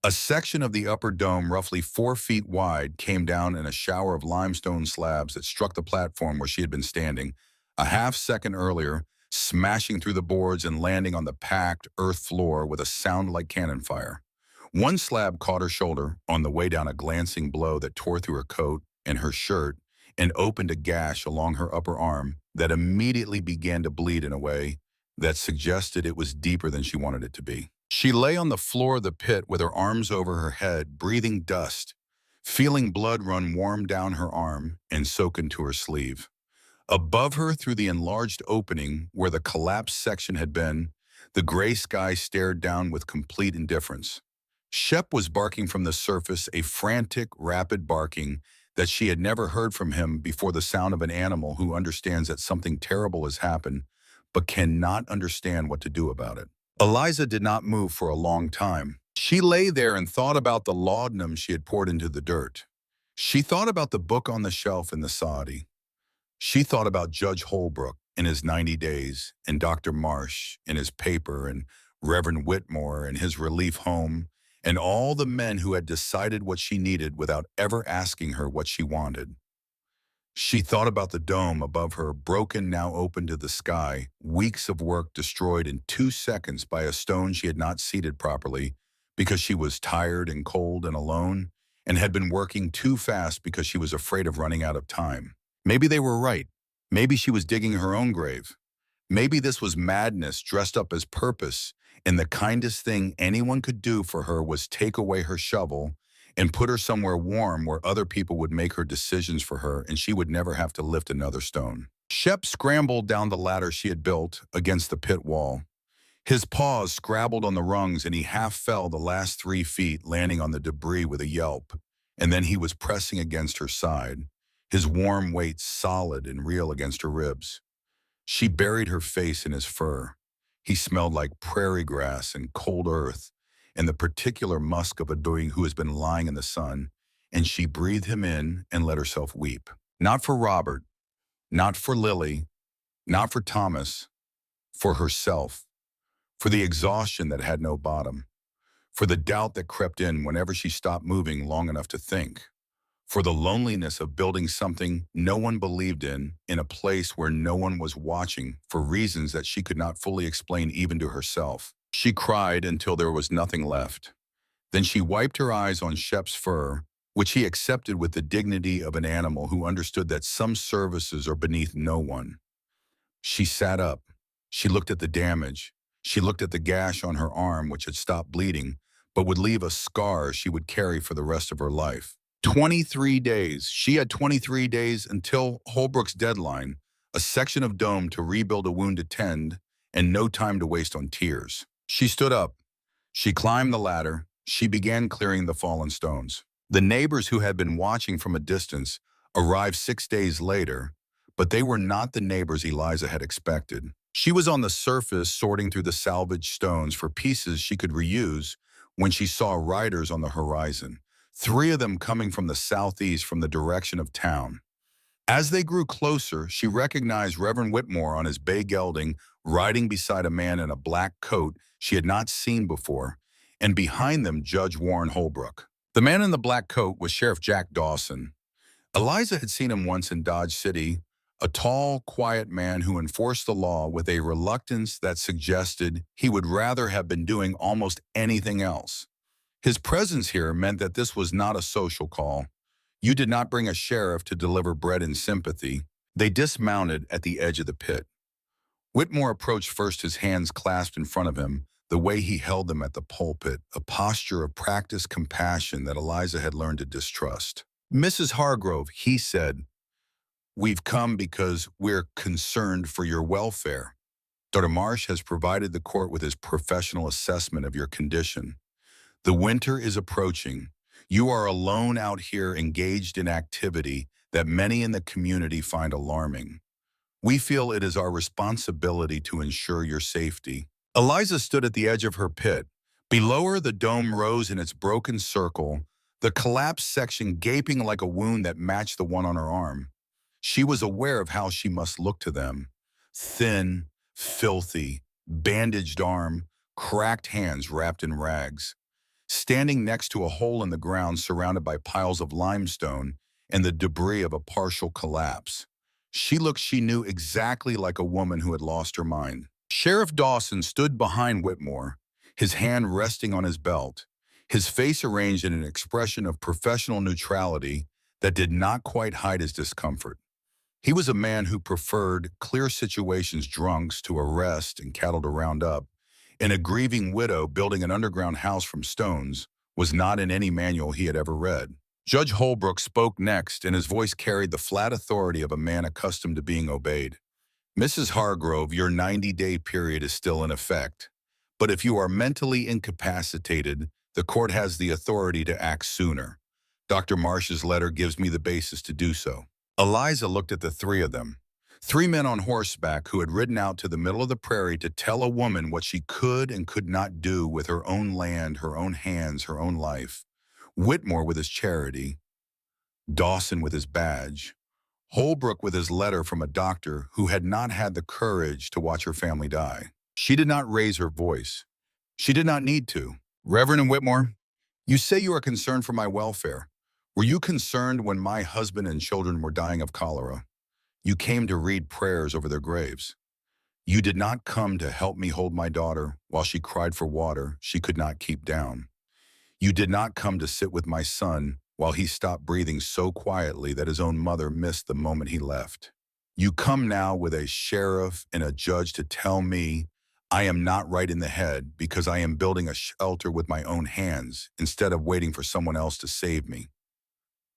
A section of the upper dome, roughly 4 feet wide, came down in a shower of limestone slabs that struck the platform where she had been standing a half-second earlier, smashing through the boards and landing on the packed earth floor with a sound like cannon fire. One slab caught her shoulder on the way down, a glancing blow that tore through her coat and her shirt and opened a gash along her upper arm that immediately began to bleed in a way that suggested it was deeper than she wanted it to be. She lay on the floor of the pit with her arms over her head, breathing dust, feeling blood run warm down her arm and soak into her sleeve. Above her, through the enlarged opening where the collapsed section had been, the gray sky stared down with complete indifference. Shep was barking from the surface, a frantic, rapid barking that she had never heard from him before, the sound of an animal who understands that something terrible has happened but cannot understand what to do about it. Eliza did not move for a long time. She lay there and thought about the laudanum she had poured into the dirt. She thought about the book on the shelf in the soddy. She thought about Judge Holbrook in his 90 days, and Dr. Marsh in his paper, and Reverend Whitmore in his relief home, and all the men who had decided what she needed without ever asking her what she wanted. She thought about the dome above her, broken, now open to the sky, weeks of work destroyed in 2 seconds by a stone she had not seated properly because she was tired and cold and alone, and had been working too fast because she was afraid of running out of time. Maybe they were right. Maybe she was digging her own grave. Maybe this was madness dressed up as purpose, and the kindest thing anyone could do for her was take away her shovel and put her somewhere warm where other people would make her decisions for her and she would never have to lift another stone. Shep scrambled down the ladder she had built against the pit wall. His paws scrabbled on the rungs and he half fell the last 3 feet, landing on the debris with a yelp. and then he was pressing against her side, his warm weight solid and real against her ribs. She buried her face in his fur. He smelled like prairie grass and cold earth, and the particular musk of a doe who has been lying in the sun, and she breathed him in and let herself weep. Not for Robert, not for Lily, not for Thomas, for herself, for the exhaustion that had no bottom, for the doubt that crept in whenever she stopped moving long enough to think, for the loneliness of building something no one believed in a place where no one was watching for reasons that she could not fully explain even to herself. She cried until there was nothing left. Then she wiped her eyes on Shep's fur, which he accepted with the dignity of an animal who understood that some services are beneath no one. She sat up. She looked at the damage. She looked at the gash on her arm, which had stopped bleeding, but would leave a scar she would carry for the rest of her life. 23 days. She had 23 days until Holbrook's deadline, a section of dome to rebuild a wound to tend, and no time to waste on tears. She stood up. She climbed the ladder. She began clearing the fallen stones. The neighbors who had been watching from a distance arrived 6 days later, but they were not the neighbors Eliza had expected. She was on the surface sorting through the salvaged stones for pieces she could reuse when she saw riders on the horizon, 3 of them coming from the southeast from the direction of town. As they grew closer, she recognized Reverend Whitmore on his bay gelding riding beside a man in a black coat she had not seen before, and behind them Judge Warren Holbrook. The man in the black coat was Sheriff Jack Dawson. Eliza had seen him once in Dodge City, a tall, quiet man who enforced the law with a reluctance that suggested he would rather have been doing almost anything else. His presence here meant that this was not a social call. You did not bring a sheriff to deliver bread and sympathy. They dismounted at the edge of the pit. Whitmore approached first, his hands clasped in front of him, the way he held them at the pulpit, a posture of practiced compassion that Eliza had learned to distrust. "Mrs. Hargrove," he said, "we've come because we're concerned for your welfare. Dr. Marsh has provided the court with his professional assessment of your condition. The winter is approaching. You are alone out here engaged in activity that many in the community find alarming. We feel it is our responsibility to ensure your safety." Eliza stood at the edge of her pit. Below her, the dome rose in its broken circle, the collapsed section gaping like a wound that matched the one on her arm. She was aware of how she must look to them. Thin, filthy, bandaged arm, cracked hands wrapped in rags. Standing next to a hole in the ground surrounded by piles of limestone and the debris of a partial collapse. She knew exactly like a woman who had lost her mind. Sheriff Dawson stood behind Whitmore, his hand resting on his belt, his face arranged in an expression of professional neutrality that did not quite hide his discomfort. He was a man who preferred clear situations drunks to arrest and cattle to round up, and a grieving widow building an underground house from stones was not in any manual he had ever read. Judge Holbrook spoke next, and his voice carried the flat authority of a man accustomed to being obeyed. "Mrs. Hargrove, your 90-day period is still in effect, but if you are mentally incapacitated, the court has the authority to act sooner. Dr. Marsh's letter gives me the basis to do so." Eliza looked at the 3 of them. 3 men on horseback who had ridden out to the middle of the prairie to tell a woman what she could and could not do with her own land, her own hands, her own life. Whitmore with his charity, Dawson with his badge, Holbrook with his letter from a doctor who had not had the courage to watch her family die. She did not raise her voice. She did not need to. "Reverend Whitmore, you say you are concerned for my welfare. Were you concerned when my husband and children were dying of cholera? You came to read prayers over their graves. You did not come to help me hold my daughter while she cried for water she could not keep down. You did not come to sit with my son while he stopped breathing so quietly that his own mother missed the moment he left. You come now with a sheriff and a judge to tell me I am not right in the head because I am building a shelter with my own hands instead of waiting for someone else to save me.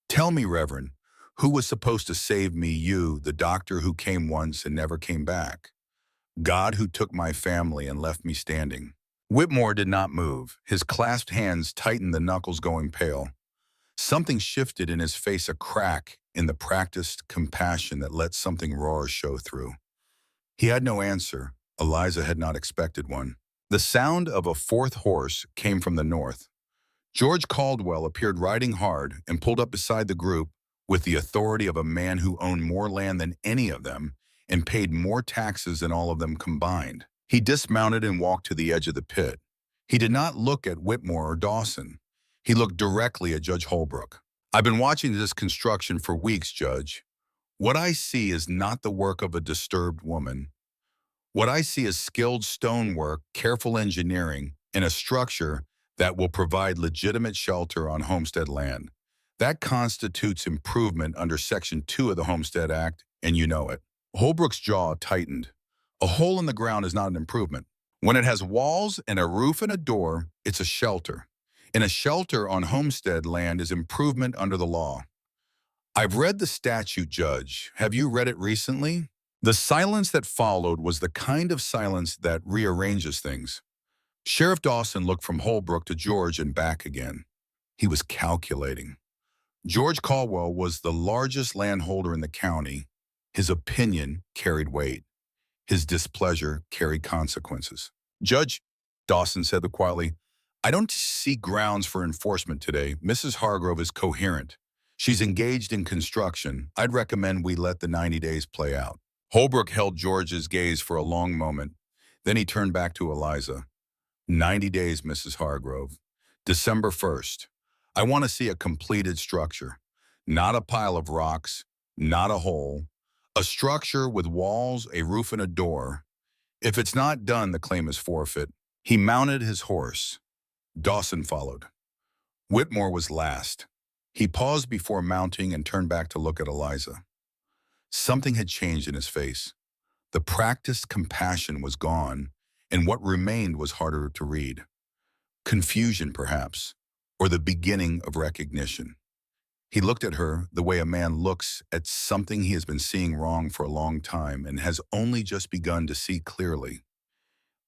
Tell me, Reverend, who was supposed to save me, you, the doctor who came once and never came back? God who took my family and left me standing." Whitmore did not move. His clasped hands tightened, the knuckles going pale. Something shifted in his face, a crack in the practiced compassion that let something raw show through. He had no answer. Eliza had not expected one. The sound of a fourth horse came from the north. George Caldwell appeared riding hard and pulled up beside the group with the authority of a man who owned more land than any of them and paid more taxes than all of them combined. He dismounted and walked to the edge of the pit. He did not look at Whitmore or Dawson. He looked directly at Judge Holbrook. "I've been watching this construction for weeks, Judge. What I see is not the work of a disturbed woman. What I see is skilled stonework, careful engineering, and a structure that will provide legitimate shelter on homestead land. That constitutes improvement under Section 2 of the Homestead Act, and you know it." Holbrook's jaw tightened. A hole in the ground is not an improvement. When it has walls and a roof and a door, it's a shelter. And a shelter on homestead land is improvement under the law. "I've read the statute, Judge. Have you read it recently?" The silence that followed was the kind of silence that rearranges things. Sheriff Dawson looked from Holbrook to George and back again. He was calculating. George Caldwell was the largest landholder in the county. His opinion carried weight. His displeasure carried consequences. "Judge," Dawson said quietly, "I don't see grounds for enforcement today. Mrs. Hargrove is coherent. She's engaged in construction. I'd recommend we let the 90 days play out." Holbrook held George's gaze for a long moment. Then he turned back to Eliza. "90 days, Mrs. Hargrove. December 1st. I want to see a completed structure. Not a pile of rocks, not a hole. A structure with walls, a roof, and a door. If it's not done, the claim is forfeit." He mounted his horse. Dawson followed. Whitmore was last. He paused before mounting and turned back to look at Eliza. Something had changed in his face. The practiced compassion was gone, and what remained was harder to read. Confusion, perhaps, or the beginning of recognition. He looked at her the way a man looks at something he has been seeing wrong for a long time and has only just begun to see clearly.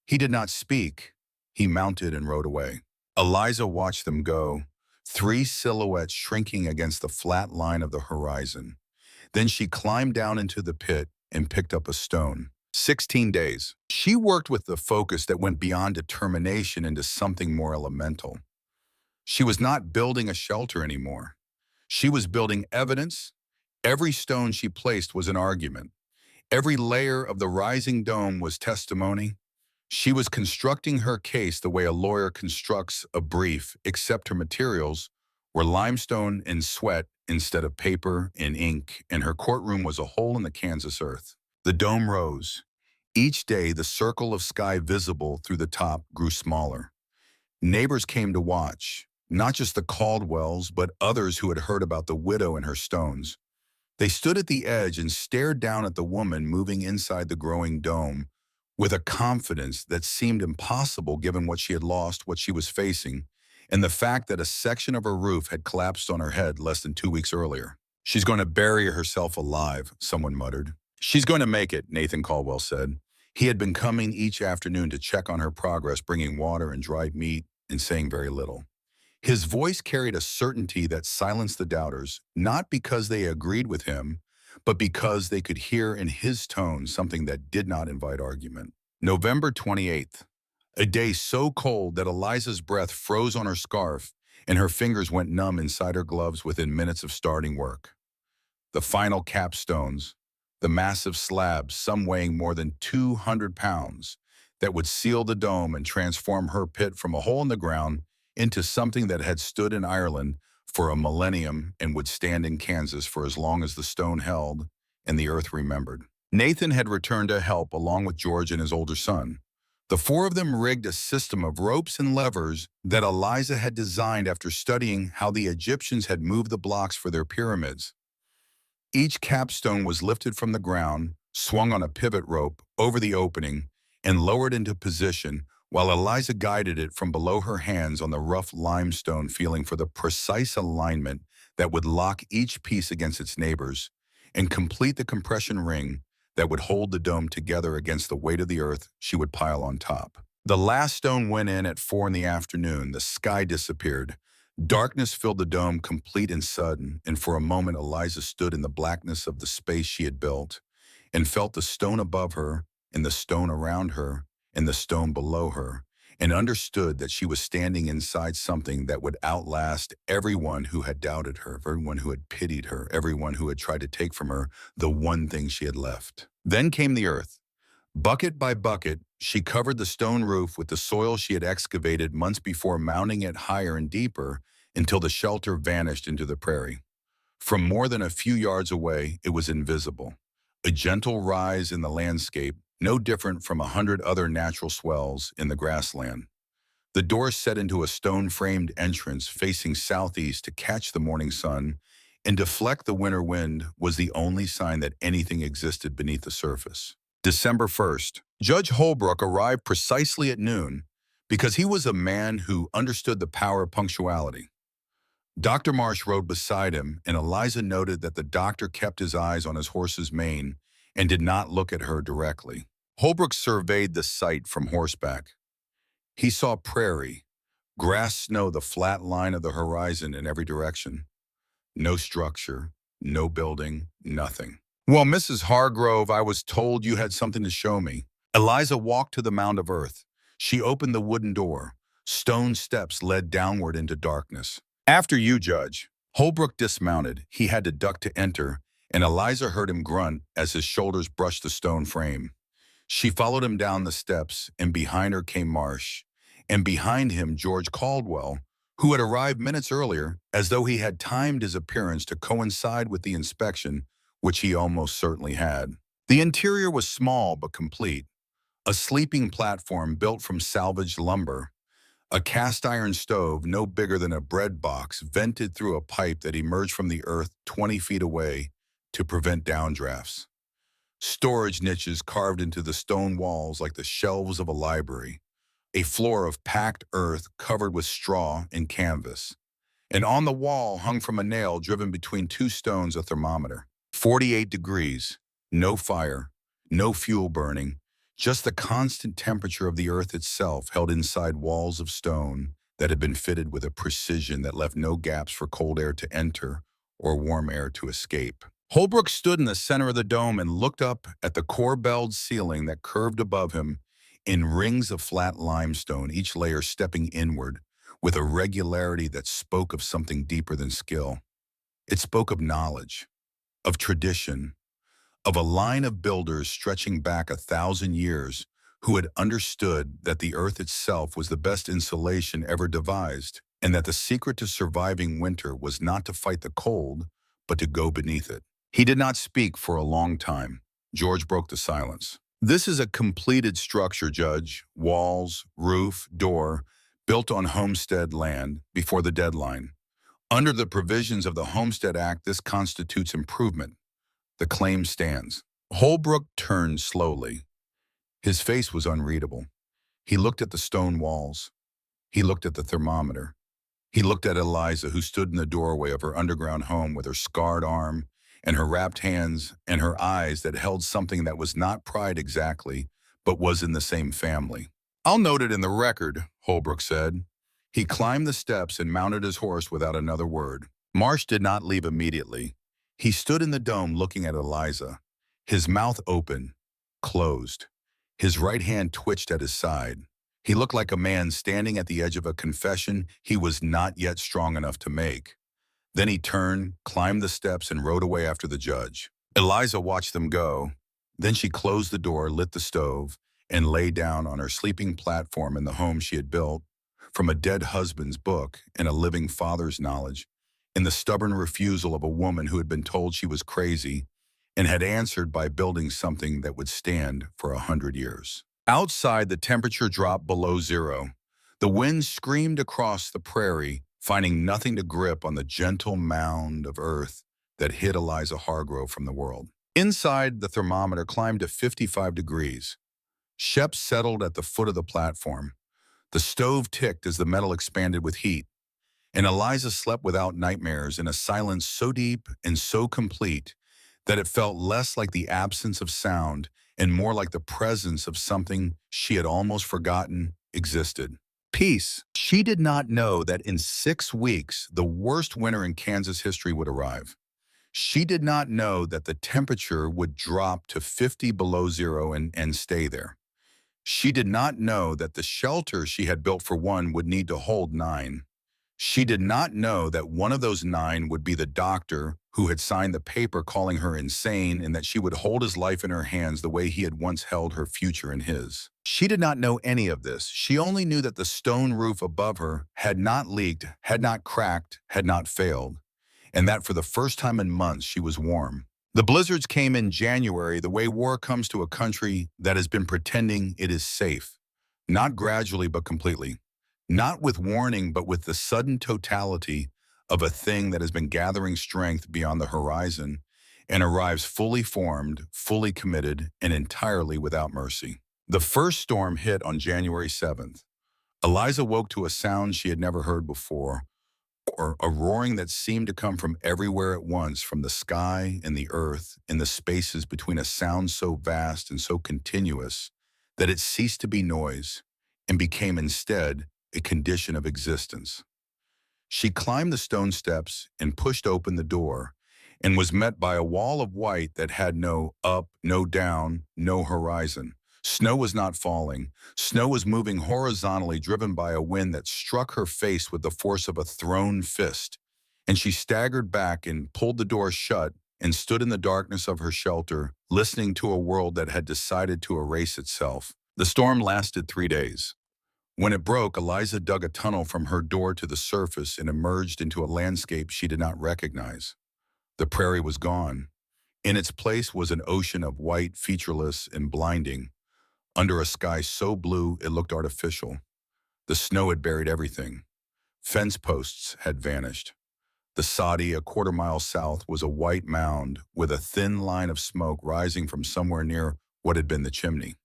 He did not speak. He mounted and rode away. Eliza watched them go, 3 silhouettes shrinking against the flat line of the horizon. Then she climbed down into the pit and picked up a stone. 16 days. She worked with the focus that went beyond determination into something more elemental. She was not building a shelter anymore. She was building evidence. Every stone she placed was an argument. Every layer of the rising dome was testimony. She was constructing her case the way a lawyer constructs a brief, except her materials were limestone and sweat instead of paper and ink, and her courtroom was a hole in the Kansas earth. The dome rose. Each day, the circle of sky visible through the top grew smaller. Neighbors came to watch, not just the Caldwells, but others who had heard about the widow and her stones. They stood at the edge and stared down at the woman moving inside the growing dome with a confidence that seemed impossible given what she had lost, what she was facing, and the fact that a section of her roof had collapsed on her head less than 2 weeks earlier. "She's going to bury herself alive," someone muttered. "She's going to make it," Nathan Caldwell said. He had been coming each afternoon to check on her progress, bringing water and dried meat and saying very little. His voice carried a certainty that silenced the doubters, not because they agreed with him, but because they could hear in his tone something that did not invite argument. November 28th. A day so cold that Eliza's breath froze on her scarf and her fingers went numb inside her gloves within minutes of starting work. The final capstones, the massive slabs, some weighing more than 200 pounds, that would seal the dome and transform her pit from a hole in the ground into something that had stood in Ireland for a millennium and would stand in Kansas for as long as the stone held and the earth remembered. Nathan had returned to help along with George and his older son. The 4 of them rigged a system of ropes and levers that Eliza had designed after studying how the Egyptians had moved the blocks for their pyramids. Each capstone was lifted from the ground, swung on a pivot rope over the opening, and lowered into position while Eliza guided it from below her hands on the rough limestone, feeling for the precise alignment that would lock each piece against its neighbors and complete the compression ring that would hold the dome together against the weight of the earth she would pile on top. The last stone went in at 4 in the afternoon. The sky disappeared. Darkness filled the dome, complete and sudden, and for a moment Eliza stood in the blackness of the space she had built and felt the stone above her and the stone around her and the stone below her, and understood that she was standing inside something that would outlast everyone who had doubted her, everyone who had pitied her, everyone who had tried to take from her the one thing she had left. Then came the earth. Bucket by bucket, she covered the stone roof with the soil she had excavated months before, mounting it higher and deeper until the shelter vanished into the prairie. From more than a few yards away, it was invisible. A gentle rise in the landscape, no different from 100 other natural swells in the grassland. The door set into a stone-framed entrance facing southeast to catch the morning sun and deflect the winter wind was the only sign that anything existed beneath the surface. December 1st, Judge Holbrook arrived precisely at noon because he was a man who understood the power of punctuality. Dr. Marsh rode beside him, and Eliza noted that the doctor kept his eyes on his horse's mane and did not look at her directly. Holbrook surveyed the site from horseback. He saw prairie, grass, snow, the flat line of the horizon in every direction. No structure, no building, nothing. "Well, Mrs. Hargrove, I was told you had something to show me." Eliza walked to the mound of earth. She opened the wooden door. Stone steps led downward into darkness. "After you, Judge." Holbrook dismounted. He had to duck to enter, and Eliza heard him grunt as his shoulders brushed the stone frame. She followed him down the steps, and behind her came Marsh, and behind him George Caldwell, who had arrived minutes earlier, as though he had timed his appearance to coincide with the inspection, which he almost certainly had. The interior was small but complete. A sleeping platform built from salvaged lumber. A cast-iron stove no bigger than a bread box vented through a pipe that emerged from the earth 20 feet away to prevent downdrafts. Storage niches carved into the stone walls like the shelves of a library. A floor of packed earth covered with straw and canvas. And on the wall, hung from a nail driven between two stones, a thermometer. 48 degrees, no fire, no fuel burning, just the constant temperature of the earth itself held inside walls of stone that had been fitted with a precision that left no gaps for cold air to enter or warm air to escape. Holbrook stood in the center of the dome and looked up at the core-belled ceiling that curved above him in rings of flat limestone, each layer stepping inward with a regularity that spoke of something deeper than skill. It spoke of knowledge, of tradition, of a line of builders stretching back 1,000 years who had understood that the earth itself was the best insulation ever devised, and that the secret to surviving winter was not to fight the cold, but to go beneath it. He did not speak for a long time. George broke the silence. "This is a completed structure, Judge. Walls, roof, door, built on homestead land before the deadline. Under the provisions of the Homestead Act, this constitutes improvement. The claim stands." Holbrook turned slowly. His face was unreadable. He looked at the stone walls. He looked at the thermometer. He looked at Eliza, who stood in the doorway of her underground home with her scarred arm and her wrapped hands and her eyes that held something that was not pride exactly, but was in the same family. "I'll note it in the record," Holbrook said. He climbed the steps and mounted his horse without another word. Marsh did not leave immediately. He stood in the dome looking at Eliza, his mouth open, closed. His right hand twitched at his side. He looked like a man standing at the edge of a confession he was not yet strong enough to make. Then he turned, climbed the steps, and rode away after the judge. Eliza watched them go. Then she closed the door, lit the stove, and lay down on her sleeping platform in the home she had built, from a dead husband's book and a living father's knowledge, in the stubborn refusal of a woman who had been told she was crazy and had answered by building something that would stand for 100 years. Outside, the temperature dropped below zero. The wind screamed across the prairie, finding nothing to grip on the gentle mound of earth that hid Eliza Hargrove from the world. Inside, the thermometer climbed to 55 degrees. Shep settled at the foot of the platform. The stove ticked as the metal expanded with heat, and Eliza slept without nightmares in a silence so deep and so complete that it felt less like the absence of sound and more like the presence of something she had almost forgotten existed. Peace. She did not know that in 6 weeks, the worst winter in Kansas history would arrive. She did not know that the temperature would drop to 50 below zero and stay there. She did not know that the shelter she had built for one would need to hold 9. She did not know that one of those 9 would be the doctor who had signed the paper calling her insane, and that she would hold his life in her hands the way he had once held her future in his. She did not know any of this. She only knew that the stone roof above her had not leaked, had not cracked, had not failed, and that for the first time in months she was warm. The blizzards came in January the way war comes to a country that has been pretending it is safe. Not gradually, but completely. Not with warning, but with the sudden totality of a thing that has been gathering strength beyond the horizon and arrives fully formed, fully committed, and entirely without mercy. The first storm hit on January 7th. Eliza woke to a sound she had never heard before, or a roaring that seemed to come from everywhere at once, from the sky and the earth, in the spaces between, a sound so vast and so continuous that it ceased to be noise and became instead a condition of existence. She climbed the stone steps and pushed open the door, and was met by a wall of white that had no up, no down, no horizon. Snow was not falling. Snow was moving horizontally, driven by a wind that struck her face with the force of a thrown fist. And she staggered back and pulled the door shut and stood in the darkness of her shelter, listening to a world that had decided to erase itself. The storm lasted 3 days. When it broke, Eliza dug a tunnel from her door to the surface and emerged into a landscape she did not recognize. The prairie was gone. In its place was an ocean of white, featureless and blinding, under a sky so blue it looked artificial. The snow had buried everything. Fence posts had vanished. The Sadi, a quarter-mile south, was a white mound with a thin line of smoke rising from somewhere near what had been the chimney.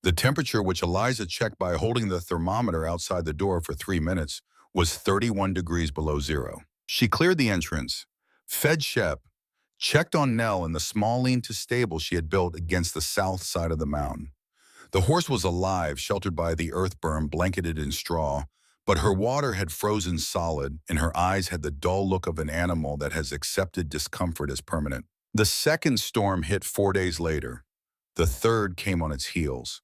The temperature, which Eliza checked by holding the thermometer outside the door for 3 minutes, was 31 degrees below zero. She cleared the entrance, fed Shep, checked on Nell in the small lean-to stable she had built against the south side of the mound. The horse was alive, sheltered by the earth berm, blanketed in straw, but her water had frozen solid, and her eyes had the dull look of an animal that has accepted discomfort as permanent. The second storm hit 4 days later. The third came on its heels.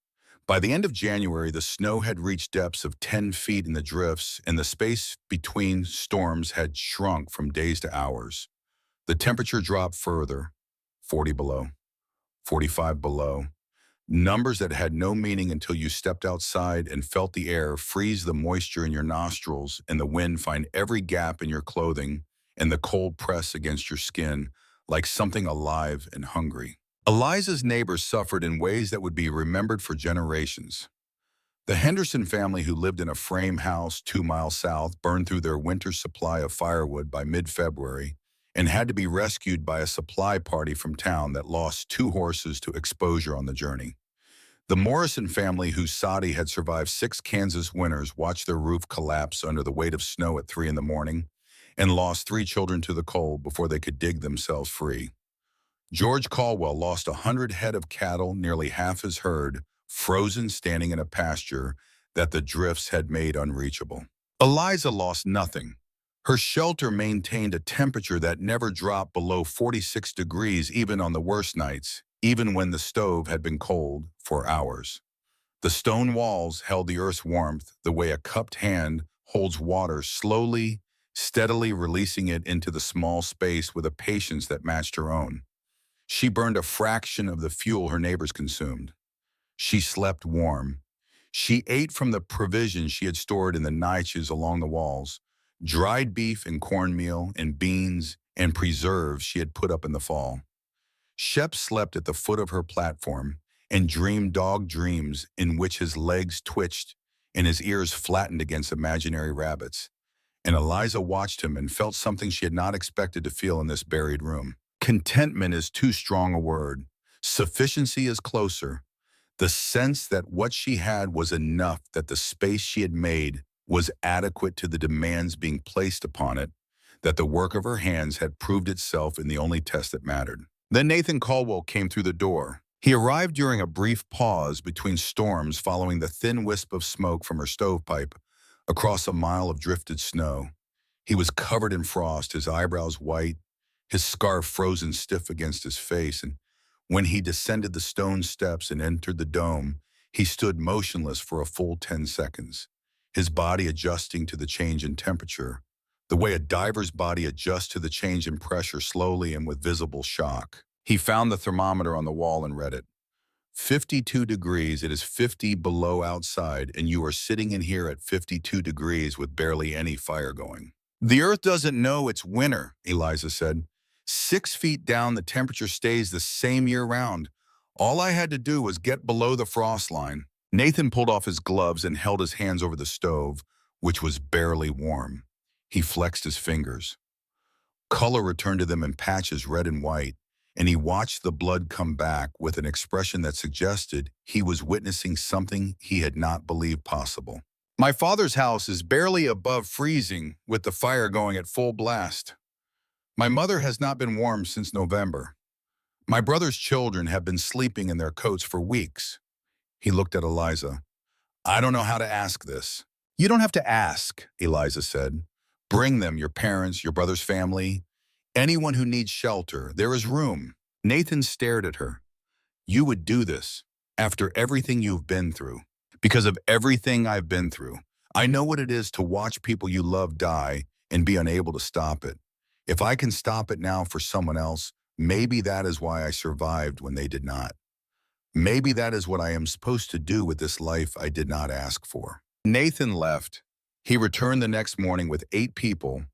By the end of January, the snow had reached depths of 10 feet in the drifts, and the space between storms had shrunk from days to hours. The temperature dropped further, 40 below, 45 below, numbers that had no meaning until you stepped outside and felt the air freeze the moisture in your nostrils and the wind find every gap in your clothing and the cold press against your skin like something alive and hungry. Eliza's neighbors suffered in ways that would be remembered for generations. The Henderson family, who lived in a frame house 2 miles south, burned through their winter supply of firewood by mid-February and had to be rescued by a supply party from town that lost 2 horses to exposure on the journey. The Morrison family, whose Sadi had survived 6 Kansas winters, watched their roof collapse under the weight of snow at 3 in the morning and lost 3 children to the cold before they could dig themselves free. George Caldwell lost 100 head of cattle, nearly half his herd, frozen standing in a pasture that the drifts had made unreachable. Eliza lost nothing. Her shelter maintained a temperature that never dropped below 46 degrees even on the worst nights, even when the stove had been cold for hours. The stone walls held the earth's warmth the way a cupped hand holds water, slowly, steadily releasing it into the small space with a patience that matched her own. She burned a fraction of the fuel her neighbors consumed. She slept warm. She ate from the provisions she had stored in the niches along the walls, dried beef and cornmeal and beans and preserves she had put up in the fall. Shep slept at the foot of her platform and dreamed dog dreams in which his legs twitched and his ears flattened against imaginary rabbits. And Eliza watched him and felt something she had not expected to feel in this buried room. Contentment is too strong a word. Sufficiency is closer. The sense that what she had was enough, that the space she had made was adequate to the demands being placed upon it, that the work of her hands had proved itself in the only test that mattered. Then Nathan Caldwell came through the door. He arrived during a brief pause between storms following the thin wisp of smoke from her stovepipe across a mile of drifted snow. He was covered in frost, his eyebrows white, his scarf frozen stiff against his face, and when he descended the stone steps and entered the dome, he stood motionless for a full 10 seconds, his body adjusting to the change in temperature, the way a diver's body adjusts to the change in pressure slowly and with visible shock. He found the thermometer on the wall and read it. 52 degrees, it is 50 below outside, and you are sitting in here at 52 degrees with barely any fire going. The Earth doesn't know it's winter, Eliza said. 6 feet down, the temperature stays the same year-round. All I had to do was get below the frost line. Nathan pulled off his gloves and held his hands over the stove, which was barely warm. He flexed his fingers. Color returned to them in patches red and white, and he watched the blood come back with an expression that suggested he was witnessing something he had not believed possible. My father's house is barely above freezing with the fire going at full blast. My mother has not been warm since November. My brother's children have been sleeping in their coats for weeks. He looked at Eliza. I don't know how to ask this. You don't have to ask, Eliza said. Bring them, your parents, your brother's family, anyone who needs shelter. There is room. Nathan stared at her. You would do this after everything you've been through. Because of everything I've been through. I know what it is to watch people you love die and be unable to stop it. If I can stop it now for someone else, maybe that is why I survived when they did not. Maybe that is what I am supposed to do with this life I did not ask for. Nathan left. He returned the next morning with 8 people,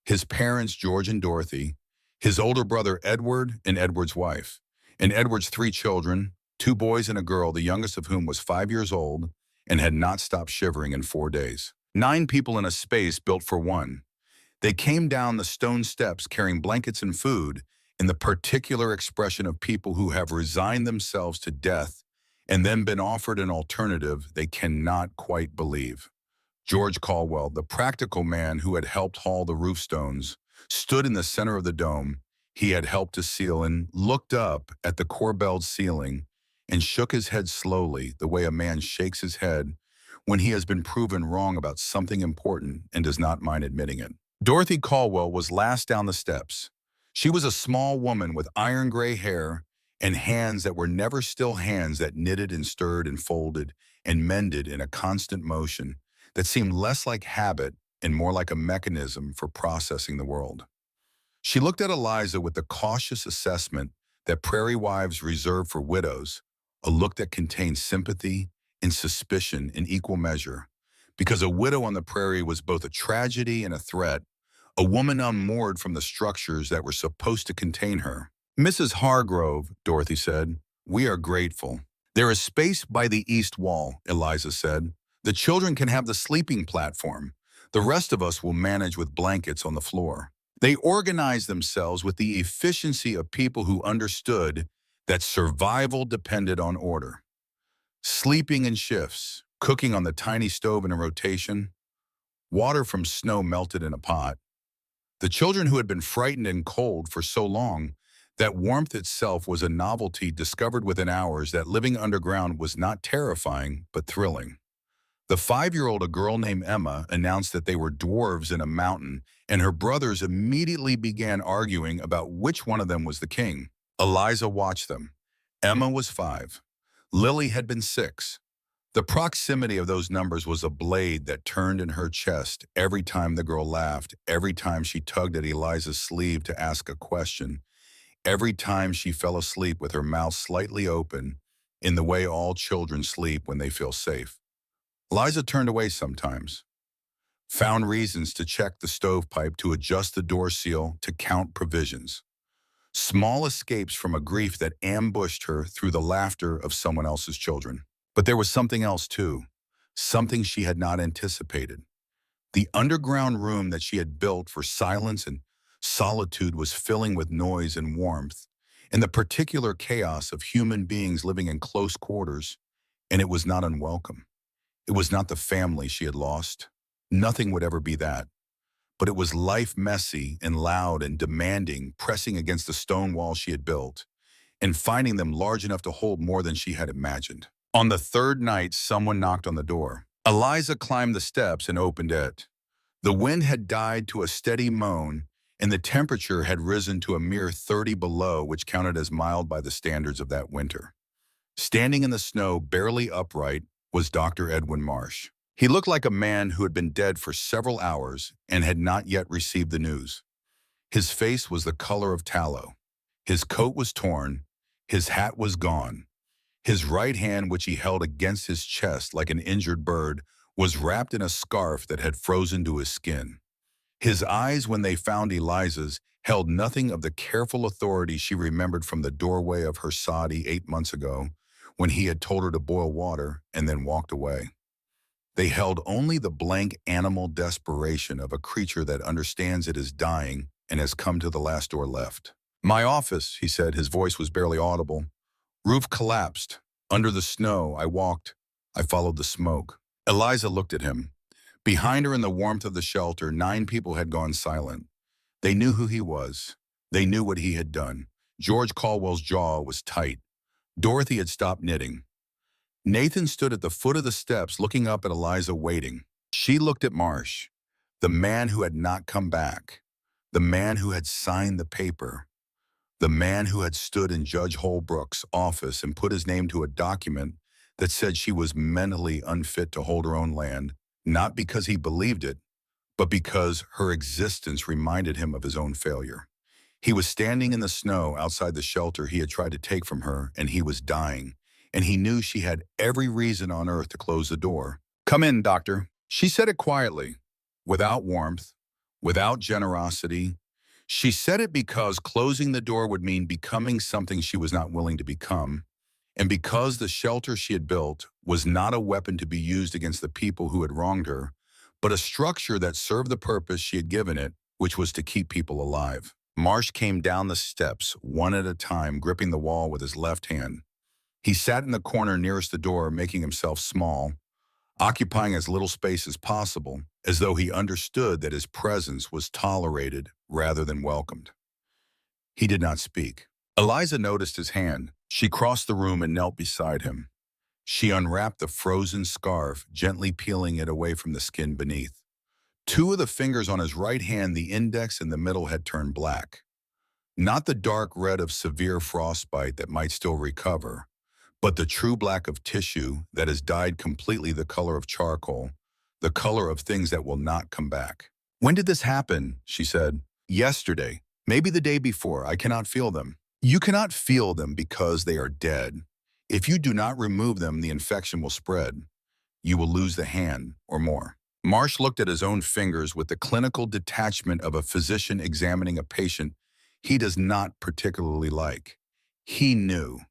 his parents, George and Dorothy, his older brother, Edward, and Edward's wife, and Edward's 3 children, 2 boys and a girl, the youngest of whom was 5 years old and had not stopped shivering in 4 days. 9 people in a space built for one. They came down the stone steps carrying blankets and food in the particular expression of people who have resigned themselves to death and then been offered an alternative they cannot quite believe. George Caldwell, the practical man who had helped haul the roof stones, stood in the center of the dome he had helped to seal and looked up at the corbelled ceiling and shook his head slowly, the way a man shakes his head when he has been proven wrong about something important and does not mind admitting it. Dorothy Caldwell was last down the steps. She was a small woman with iron gray hair and hands that were never still hands that knitted and stirred and folded and mended in a constant motion that seemed less like habit and more like a mechanism for processing the world. She looked at Eliza with the cautious assessment that prairie wives reserve for widows, a look that contained sympathy and suspicion in equal measure, because a widow on the prairie was both a tragedy and a threat, a woman unmoored from the structures that were supposed to contain her. Mrs. Hargrove, Dorothy said, we are grateful. There is space by the east wall, Eliza said. The children can have the sleeping platform. The rest of us will manage with blankets on the floor. They organized themselves with the efficiency of people who understood that survival depended on order. Sleeping in shifts, cooking on the tiny stove in a rotation, water from snow melted in a pot. The children who had been frightened and cold for so long that warmth itself was a novelty discovered within hours that living underground was not terrifying but thrilling. The 5-year-old, a girl named Emma, announced that they were dwarves in a mountain, and her brothers immediately began arguing about which one of them was the king. Eliza watched them. Emma was 5. Lily had been 6. The proximity of those numbers was a blade that turned in her chest every time the girl laughed, every time she tugged at Eliza's sleeve to ask a question, every time she fell asleep with her mouth slightly open in the way all children sleep when they feel safe. Eliza turned away sometimes, found reasons to check the stovepipe, to adjust the door seal, to count provisions. Small escapes from a grief that ambushed her through the laughter of someone else's children. But there was something else too, something she had not anticipated. The underground room that she had built for silence and solitude was filling with noise and warmth, and the particular chaos of human beings living in close quarters, and it was not unwelcome. It was not the family she had lost. Nothing would ever be that. But it was life, messy and loud and demanding, pressing against the stone wall she had built. and finding them large enough to hold more than she had imagined. On the third night, someone knocked on the door. Eliza climbed the steps and opened it. The wind had died to a steady moan, and the temperature had risen to a mere 30 below, which counted as mild by the standards of that winter. Standing in the snow, barely upright, was Dr. Edwin Marsh. He looked like a man who had been dead for several hours and had not yet received the news. His face was the color of tallow. His coat was torn. His hat was gone. His right hand, which he held against his chest like an injured bird, was wrapped in a scarf that had frozen to his skin. His eyes, when they found Eliza's, held nothing of the careful authority she remembered from the doorway of her soddy 8 months ago, when he had told her to boil water and then walked away. They held only the blank animal desperation of a creature that understands it is dying and has come to the last door left. "My office," he said. His voice was barely audible. "Roof collapsed. Under the snow, I walked. I followed the smoke." Eliza looked at him. Behind her in the warmth of the shelter, 9 people had gone silent. They knew who he was. They knew what he had done. George Caldwell's jaw was tight. Dorothy had stopped knitting. Nathan stood at the foot of the steps looking up at Eliza, waiting. She looked at Marsh, the man who had not come back, the man who had signed the paper, the man who had stood in Judge Holbrook's office and put his name to a document that said she was mentally unfit to hold her own land, not because he believed it, but because her existence reminded him of his own failure. He was standing in the snow outside the shelter he had tried to take from her, and he was dying, and he knew she had every reason on earth to close the door. "Come in, doctor." She said it quietly, without warmth, without generosity. She said it because closing the door would mean becoming something she was not willing to become, and because the shelter she had built was not a weapon to be used against the people who had wronged her, but a structure that served the purpose she had given it, which was to keep people alive. Marsh came down the steps, one at a time, gripping the wall with his left hand. He sat in the corner nearest the door, making himself small, occupying as little space as possible, as though he understood that his presence was tolerated rather than welcomed. He did not speak. Eliza noticed his hand. She crossed the room and knelt beside him. She unwrapped the frozen scarf, gently peeling it away from the skin beneath. 2 of the fingers on his right hand, the index and the middle, had turned black. Not the dark red of severe frostbite that might still recover, but the true black of tissue that has dyed completely the color of charcoal, the color of things that will not come back. "When did this happen?" she said. "Yesterday. Maybe the day before. I cannot feel them." "You cannot feel them because they are dead. If you do not remove them, the infection will spread. You will lose the hand or more." Marsh looked at his own fingers with the clinical detachment of a physician examining a patient he does not particularly like. He knew.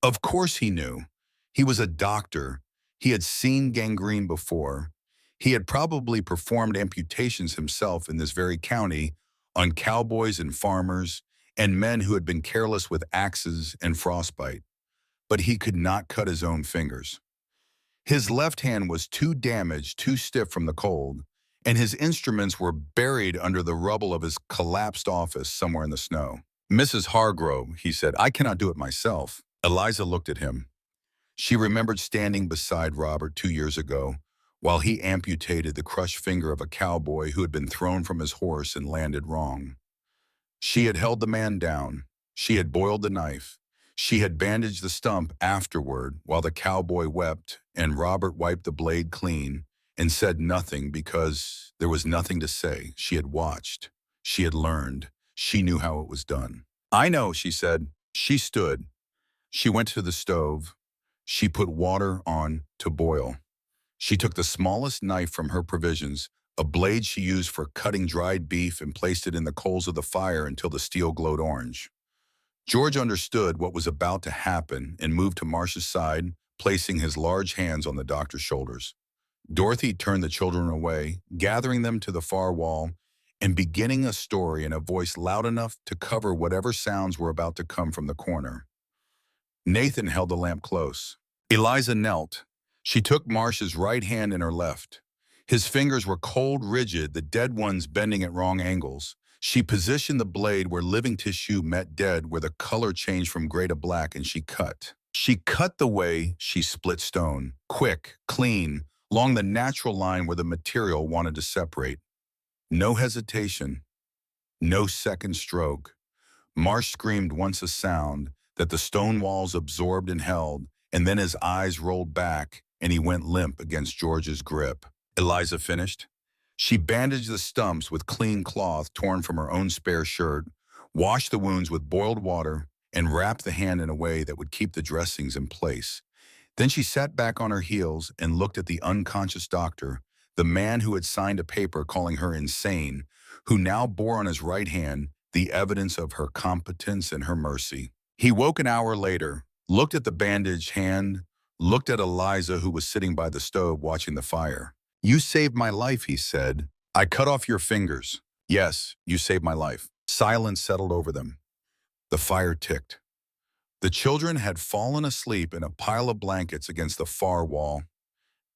Of course he knew. He was a doctor. He had seen gangrene before. He had probably performed amputations himself in this very county on cowboys and farmers and men who had been careless with axes and frostbite. But he could not cut his own fingers. His left hand was too damaged, too stiff from the cold, and his instruments were buried under the rubble of his collapsed office somewhere in the snow. "Mrs. Hargrove," he said, "I cannot do it myself." Eliza looked at him. She remembered standing beside Robert 2 years ago while he amputated the crushed finger of a cowboy who had been thrown from his horse and landed wrong. She had held the man down. She had boiled the knife. She had bandaged the stump afterward while the cowboy wept, and Robert wiped the blade clean and said nothing because there was nothing to say. She had watched. She had learned. She knew how it was done. "I know," she said. She stood. She went to the stove. She put water on to boil. She took the smallest knife from her provisions, a blade she used for cutting dried beef, and placed it in the coals of the fire until the steel glowed orange. George understood what was about to happen and moved to Marsh's side, placing his large hands on the doctor's shoulders. Dorothy turned the children away, gathering them to the far wall, and beginning a story in a voice loud enough to cover whatever sounds were about to come from the corner. Nathan held the lamp close. Eliza knelt. She took Marsh's right hand in her left. His fingers were cold, rigid, the dead ones bending at wrong angles. She positioned the blade where living tissue met dead, where the color changed from gray to black, and she cut. She cut the way she split stone, quick, clean, along the natural line where the material wanted to separate. No hesitation, no second stroke. Marsh screamed once a sound that the stone walls absorbed and held, and then his eyes rolled back and he went limp against George's grip. Eliza finished. She bandaged the stumps with clean cloth torn from her own spare shirt, washed the wounds with boiled water, and wrapped the hand in a way that would keep the dressings in place. Then she sat back on her heels and looked at the unconscious doctor, the man who had signed a paper calling her insane, who now bore on his right hand the evidence of her competence and her mercy. He woke an hour later, looked at the bandaged hand, looked at Eliza, who was sitting by the stove watching the fire. "You saved my life," he said. "I cut off your fingers. Yes, you saved my life." Silence settled over them. The fire ticked. The children had fallen asleep in a pile of blankets against the far wall,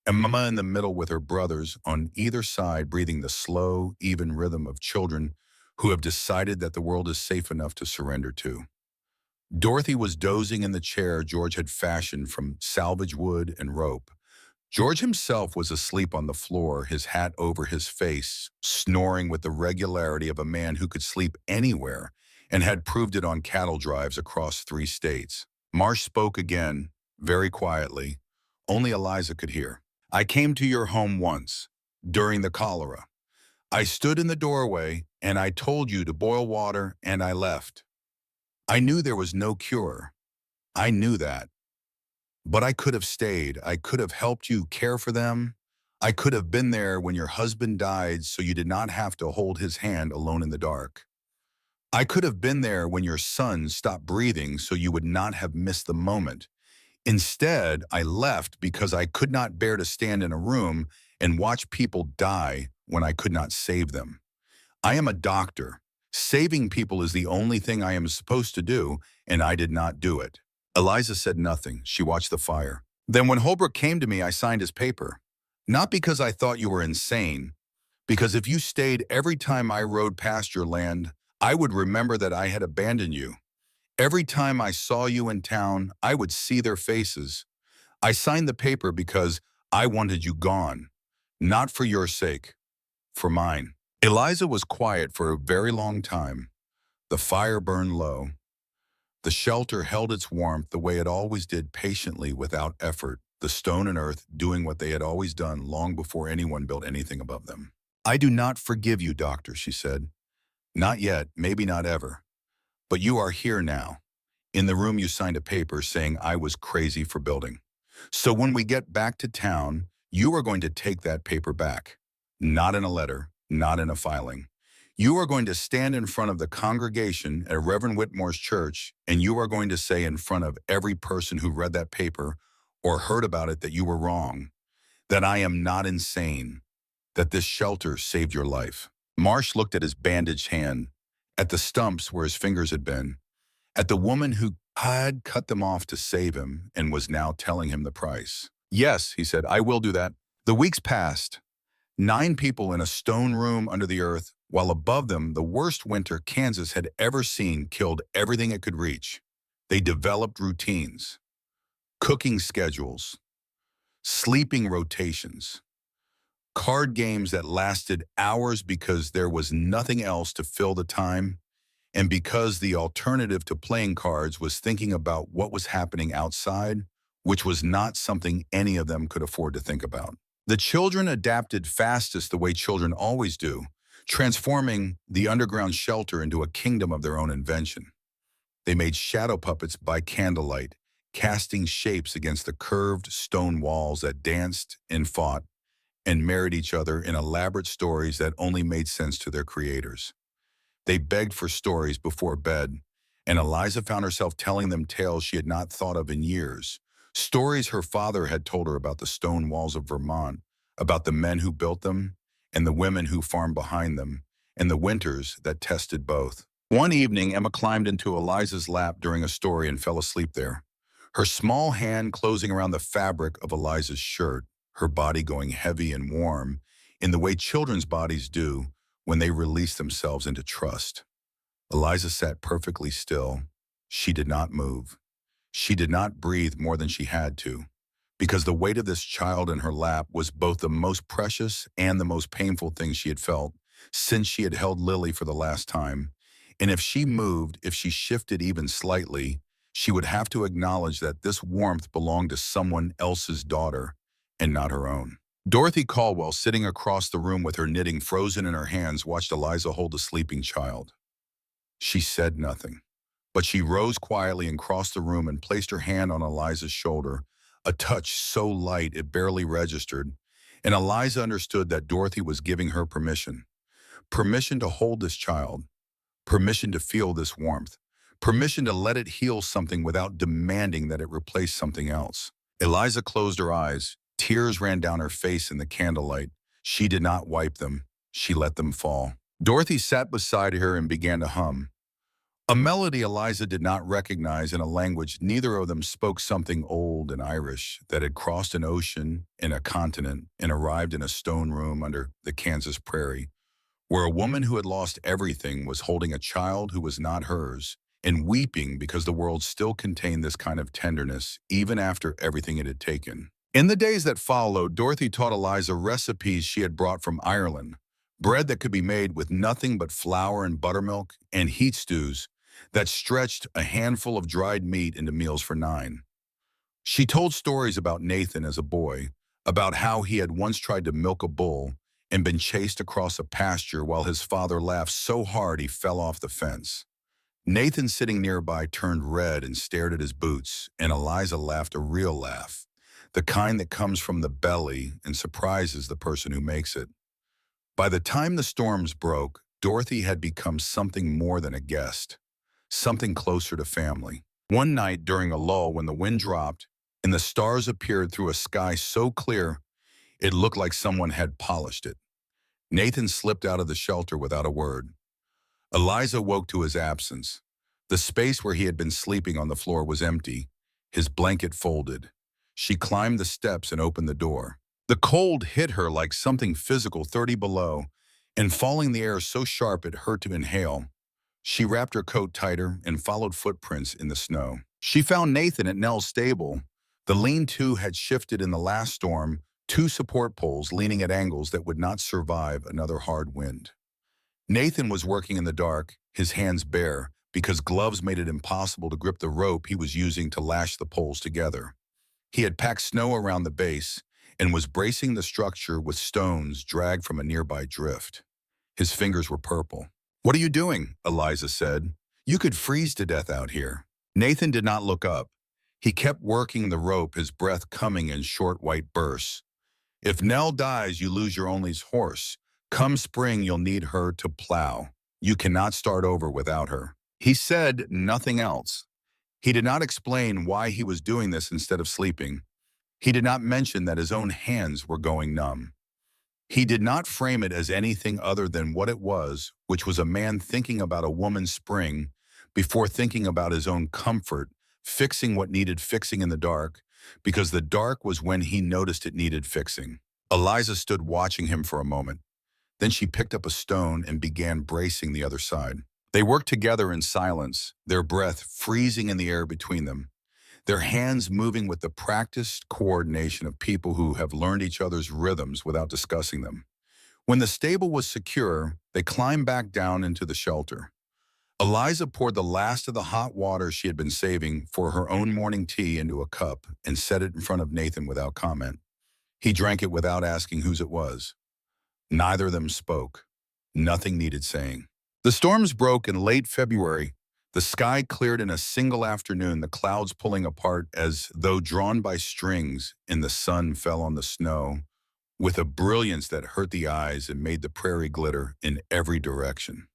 and Mama in the middle with her brothers on either side, breathing the slow, even rhythm of children who have decided that the world is safe enough to surrender to. Dorothy was dozing in the chair George had fashioned from salvage wood and rope. George himself was asleep on the floor, his hat over his face, snoring with the regularity of a man who could sleep anywhere and had proved it on cattle drives across 3 states. Marsh spoke again, very quietly. Only Eliza could hear. "I came to your home once, during the cholera. I stood in the doorway and I told you to boil water and I left. I knew there was no cure. I knew that. But I could have stayed. I could have helped you care for them. I could have been there when your husband died so you did not have to hold his hand alone in the dark. I could have been there when your son stopped breathing so you would not have missed the moment. Instead, I left because I could not bear to stand in a room and watch people die when I could not save them. I am a doctor. Saving people is the only thing I am supposed to do, and I did not do it." Eliza said nothing. She watched the fire. "Then when Holbrook came to me, I signed his paper. Not because I thought you were insane, because if you stayed every time I rode past your land, I would remember that I had abandoned you. Every time I saw you in town, I would see their faces. I signed the paper because I wanted you gone, not for your sake, for mine." Eliza was quiet for a very long time. The fire burned low. The shelter held its warmth the way it always did, patiently, without effort, the stone and earth doing what they had always done long before anyone built anything above them. "I do not forgive you, doctor," she said. "Not yet, maybe not ever. But you are here now. In the room you signed a paper saying I was crazy for building. So when we get back to town, you are going to take that paper back. Not in a letter, not in a filing. You are going to stand in front of the congregation at Reverend Whitmore's church, and you are going to say in front of every person who read that paper or heard about it that you were wrong, that I am not insane, that this shelter saved your life." Marsh looked at his bandaged hand, at the stumps where his fingers had been, at the woman who had cut them off to save him and was now telling him the price. "Yes," he said, "I will do that." The weeks passed. 9 people in a stone room under the earth, while above them the worst winter Kansas had ever seen killed everything it could reach. They developed routines, cooking schedules, sleeping rotations, card games that lasted hours because there was nothing else to fill the time, and because the alternative to playing cards was thinking about what was happening outside, which was not something any of them could afford to think about. The children adapted fastest the way children always do, transforming the underground shelter into a kingdom of their own invention. They made shadow puppets by candlelight, casting shapes against the curved stone walls that danced and fought and married each other in elaborate stories that only made sense to their creators. They begged for stories before bed, and Eliza found herself telling them tales she had not thought of in years. Stories her father had told her about the stone walls of Vermont, about the men who built them, and the women who farmed behind them, and the winters that tested both. One evening, Emma climbed into Eliza's lap during a story and fell asleep there, her small hand closing around the fabric of Eliza's shirt, her body going heavy and warm in the way children's bodies do when they released themselves into trust. Eliza sat perfectly still. She did not move. She did not breathe more than she had to, because the weight of this child in her lap was both the most precious and the most painful thing she had felt since she had held Lily for the last time. And if she moved, if she shifted even slightly, she would have to acknowledge that this warmth belonged to someone else's daughter and not her own. Dorothy Caldwell, sitting across the room with her knitting frozen in her hands, watched Eliza hold a sleeping child. She said nothing, but she rose quietly and crossed the room and placed her hand on Eliza's shoulder, a touch so light it barely registered, and Eliza understood that Dorothy was giving her permission. Permission to hold this child, permission to feel this warmth, permission to let it heal something without demanding that it replace something else. Eliza closed her eyes. Tears ran down her face in the candlelight. She did not wipe them. She let them fall. Dorothy sat beside her and began to hum. A melody Eliza did not recognize in a language neither of them spoke, something old and Irish that had crossed an ocean and a continent and arrived in a stone room under the Kansas prairie, where a woman who had lost everything was holding a child who was not hers and weeping because the world still contained this kind of tenderness even after everything it had taken. In the days that followed, Dorothy taught Eliza recipes she had brought from Ireland, bread that could be made with nothing but flour and buttermilk, and heat stews that stretched a handful of dried meat into meals for 9. She told stories about Nathan as a boy, about how he had once tried to milk a bull and been chased across a pasture while his father laughed so hard he fell off the fence. Nathan, sitting nearby, turned red and stared at his boots, and Eliza laughed a real laugh, the kind that comes from the belly and surprises the person who makes it. By the time the storms broke, Dorothy had become something more than a guest, something closer to family. One night during a lull, when the wind dropped and the stars appeared through a sky so clear it looked like someone had polished it, Nathan slipped out of the shelter without a word. Eliza woke to his absence. The space where he had been sleeping on the floor was empty, his blanket folded. She climbed the steps and opened the door. The cold hit her like something physical 30 below, and falling the air so sharp it hurt to inhale. She wrapped her coat tighter and followed footprints in the snow. She found Nathan at Nell's stable. The lean-to had shifted in the last storm, 2 support poles leaning at angles that would not survive another hard wind. Nathan was working in the dark, his hands bare, because gloves made it impossible to grip the rope he was using to lash the poles together. He had packed snow around the base and was bracing the structure with stones dragged from a nearby drift. His fingers were purple. "What are you doing?" Eliza said. "You could freeze to death out here." Nathan did not look up. He kept working the rope, his breath coming in short white bursts. "If Nell dies, you lose your only horse. Come spring, you'll need her to plow. You cannot start over without her." He said nothing else. He did not explain why he was doing this instead of sleeping. He did not mention that his own hands were going numb. He did not frame it as anything other than what it was, which was a man thinking about a woman's spring before thinking about his own comfort, fixing what needed fixing in the dark, because the dark was when he noticed it needed fixing. Eliza stood watching him for a moment. Then she picked up a stone and began bracing the other side. They worked together in silence, their breath freezing in the air between them, their hands moving with the practiced coordination of people who have learned each other's rhythms without discussing them. When the stable was secure, they climbed back down into the shelter. Eliza poured the last of the hot water she had been saving for her own morning tea into a cup and set it in front of Nathan without comment. He drank it without asking whose it was. Neither of them spoke. Nothing needed saying. The storms broke in late February. The sky cleared in a single afternoon, the clouds pulling apart as though drawn by strings, and the sun fell on the snow with a brilliance that hurt the eyes and made the prairie glitter in every direction.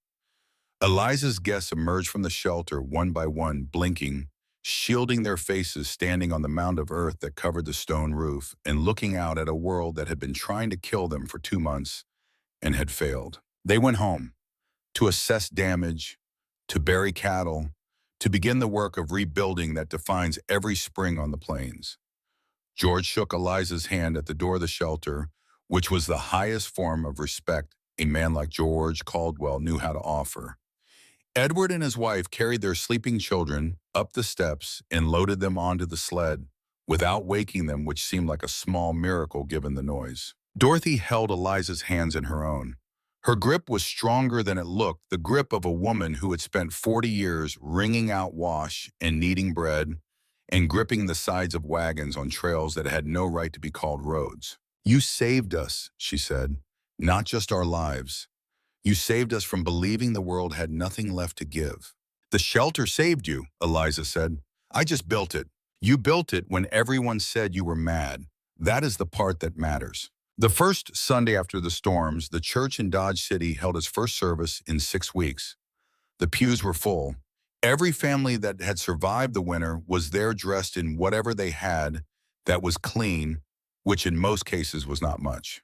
Eliza's guests emerged from the shelter one by one, blinking, shielding their faces, standing on the mound of earth that covered the stone roof and looking out at a world that had been trying to kill them for 2 months and had failed. They went home to assess damage, to bury cattle, to begin the work of rebuilding that defines every spring on the plains. George shook Eliza's hand at the door of the shelter, which was the highest form of respect a man like George Caldwell knew how to offer. Edward and his wife carried their sleeping children up the steps and loaded them onto the sled without waking them, which seemed like a small miracle given the noise. Dorothy held Eliza's hands in her own. Her grip was stronger than it looked, the grip of a woman who had spent 40 years wringing out wash and kneading bread and gripping the sides of wagons on trails that had no right to be called roads. "You saved us," she said, "not just our lives. You saved us from believing the world had nothing left to give." "The shelter saved you," Eliza said. "I just built it." "You built it when everyone said you were mad. That is the part that matters." The first Sunday after the storms, the church in Dodge City held its first service in 6 weeks. The pews were full. Every family that had survived the winter was there dressed in whatever they had that was clean, which in most cases was not much.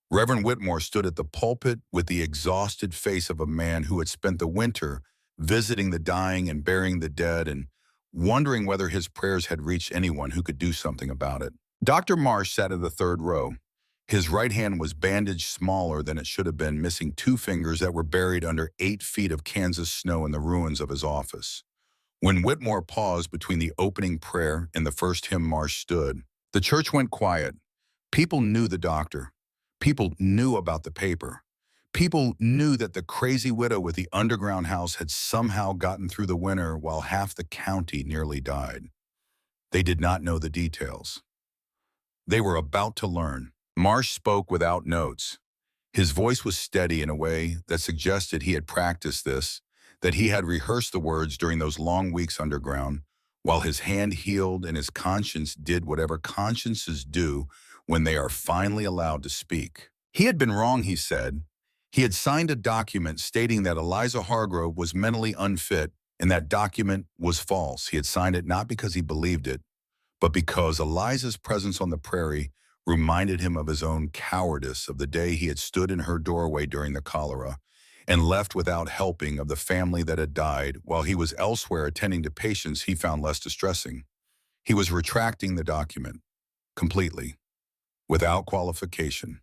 Reverend Whitmore stood at the pulpit with the exhausted face of a man who had spent the winter visiting the dying and burying the dead and wondering whether his prayers had reached anyone who could do something about it. Dr. Marsh sat in the third row. His right hand was bandaged smaller than it should have been, missing 2 fingers that were buried under 8 feet of Kansas snow in the ruins of his office. When Whitmore paused between the opening prayer and the first hymn Marsh stood, the church went quiet. People knew the doctor. People knew about the paper. People knew that the crazy widow with the underground house had somehow gotten through the winter while half the county nearly died. They did not know the details. They were about to learn. Marsh spoke without notes. His voice was steady in a way that suggested he had practiced this, that he had rehearsed the words during those long weeks underground, while his hand healed and his conscience did whatever consciences do when they are finally allowed to speak. He had been wrong, he said. He had signed a document stating that Eliza Hargrove was mentally unfit, and that document was false. He had signed it not because he believed it, but because Eliza's presence on the prairie reminded him of his own cowardice of the day he had stood in her doorway during the cholera and left without helping of the family that had died while he was elsewhere attending to patients he found less distressing. He was retracting the document completely, without qualification.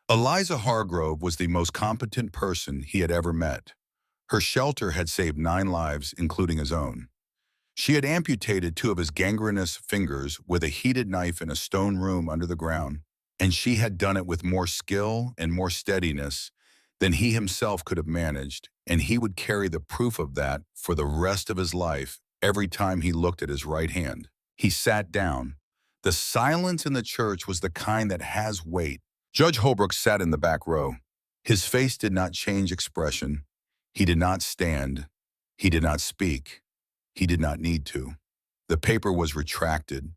Eliza Hargrove was the most competent person he had ever met. Her shelter had saved 9 lives, including his own. She had amputated 2 of his gangrenous fingers with a heated knife in a stone room under the ground, and she had done it with more skill and more steadiness than he himself could have managed, and he would carry the proof of that for the rest of his life every time he looked at his right hand. He sat down. The silence in the church was the kind that has weight. Judge Holbrook sat in the back row. His face did not change expression. He did not stand. He did not speak. He did not need to. The paper was retracted.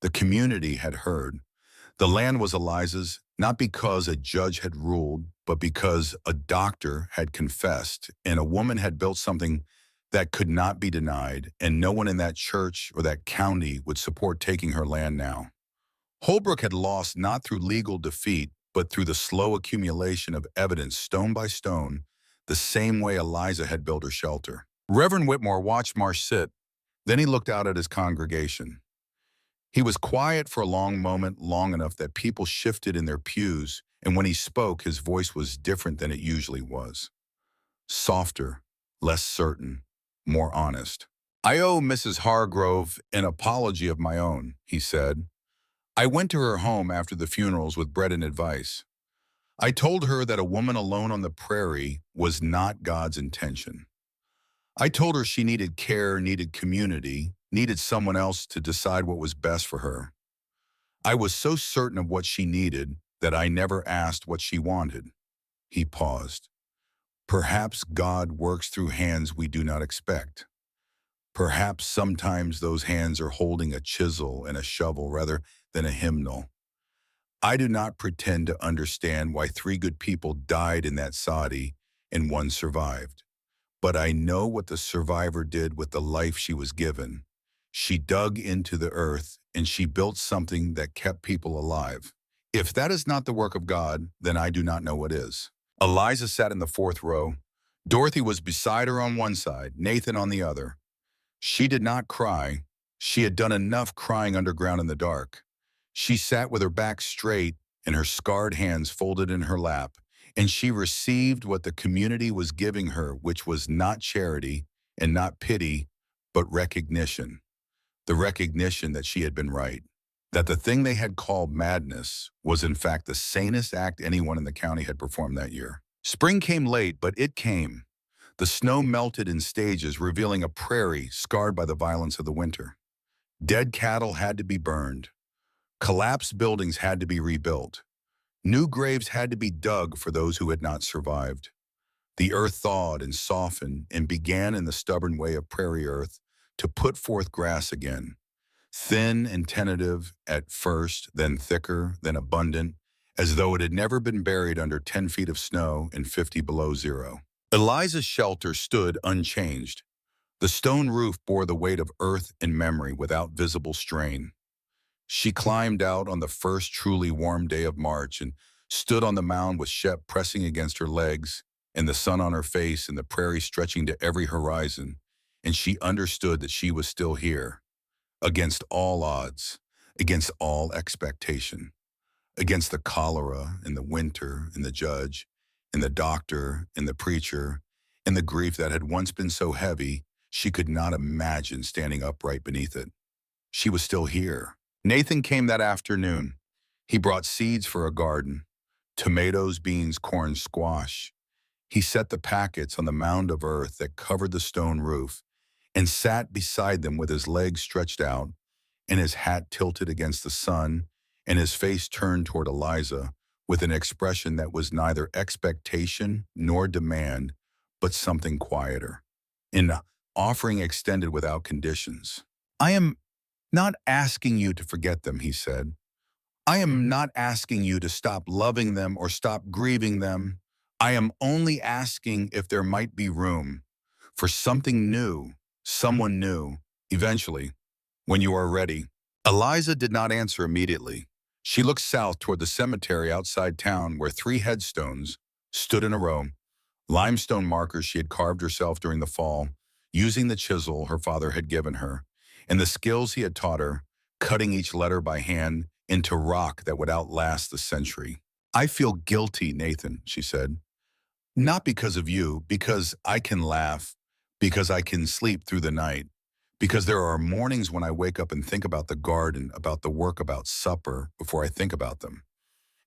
The community had heard. The land was Eliza's, not because a judge had ruled, but because a doctor had confessed, and a woman had built something that could not be denied, and no one in that church or that county would support taking her land now. Holbrook had lost not through legal defeat, but through the slow accumulation of evidence stone by stone, the same way Eliza had built her shelter. Reverend Whitmore watched Marsh sit. Then he looked out at his congregation. He was quiet for a long moment, long enough that people shifted in their pews, and when he spoke, his voice was different than it usually was. Softer, less certain, more honest. "I owe Mrs. Hargrove an apology of my own," he said. "I went to her home after the funerals with bread and advice. I told her that a woman alone on the prairie was not God's intention. I told her she needed care, needed community, needed someone else to decide what was best for her. I was so certain of what she needed that I never asked what she wanted." He paused. "Perhaps God works through hands we do not expect. Perhaps sometimes those hands are holding a chisel and a shovel rather than a hymnal. I do not pretend to understand why 3 good people died in that Saudi and 1 survived. But I know what the survivor did with the life she was given. She dug into the earth and she built something that kept people alive. If that is not the work of God, then I do not know what is." Eliza sat in the 4th row. Dorothy was beside her on one side, Nathan on the other. She did not cry. She had done enough crying underground in the dark. She sat with her back straight and her scarred hands folded in her lap, and she received what the community was giving her, which was not charity and not pity, but recognition. The recognition that she had been right, that the thing they had called madness was in fact the sanest act anyone in the county had performed that year. Spring came late, but it came. The snow melted in stages, revealing a prairie scarred by the violence of the winter. Dead cattle had to be burned. Collapsed buildings had to be rebuilt. New graves had to be dug for those who had not survived. The earth thawed and softened and began in the stubborn way of prairie earth to put forth grass again, thin and tentative at first, then thicker, then abundant, as though it had never been buried under 10 feet of snow and 50 below zero. Eliza's shelter stood unchanged. The stone roof bore the weight of earth and memory without visible strain. She climbed out on the first truly warm day of March and stood on the mound with Shep pressing against her legs and the sun on her face and the prairie stretching to every horizon, and she understood that she was still here, against all odds, against all expectation, against the cholera and the winter and the judge and the doctor and the preacher and the grief that had once been so heavy she could not imagine standing upright beneath it. She was still here. Nathan came that afternoon. He brought seeds for a garden, tomatoes, beans, corn, squash. He set the packets on the mound of earth that covered the stone roof and sat beside them with his legs stretched out and his hat tilted against the sun and his face turned toward Eliza with an expression that was neither expectation nor demand, but something quieter. An offering extended without conditions. "I am not asking you to forget them," he said. "I am not asking you to stop loving them or stop grieving them. I am only asking if there might be room for something new, someone new, eventually, when you are ready." Eliza did not answer immediately. She looked south toward the cemetery outside town where 3 headstones stood in a row, limestone markers she had carved herself during the fall, using the chisel her father had given her, and the skills he had taught her, cutting each letter by hand into rock that would outlast the century. "I feel guilty, Nathan," she said. "Not because of you, because I can laugh, because I can sleep through the night, because there are mornings when I wake up and think about the garden, about the work, about supper, before I think about them.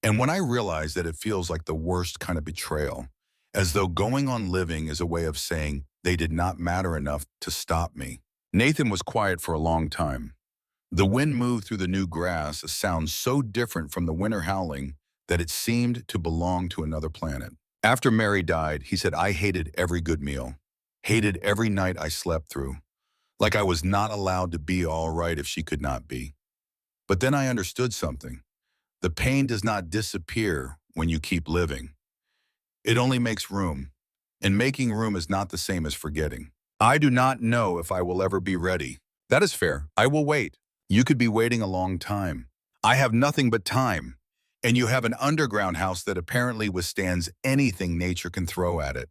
And when I realize that it feels like the worst kind of betrayal, as though going on living is a way of saying they did not matter enough to stop me." Nathan was quiet for a long time. The wind moved through the new grass, a sound so different from the winter howling that it seemed to belong to another planet. "After Mary died," he said, "I hated every good meal, hated every night I slept through, like I was not allowed to be all right if she could not be. But then I understood something. The pain does not disappear when you keep living. It only makes room, and making room is not the same as forgetting. I do not know if I will ever be ready. That is fair. I will wait. You could be waiting a long time. I have nothing but time, and you have an underground house that apparently withstands anything nature can throw at it.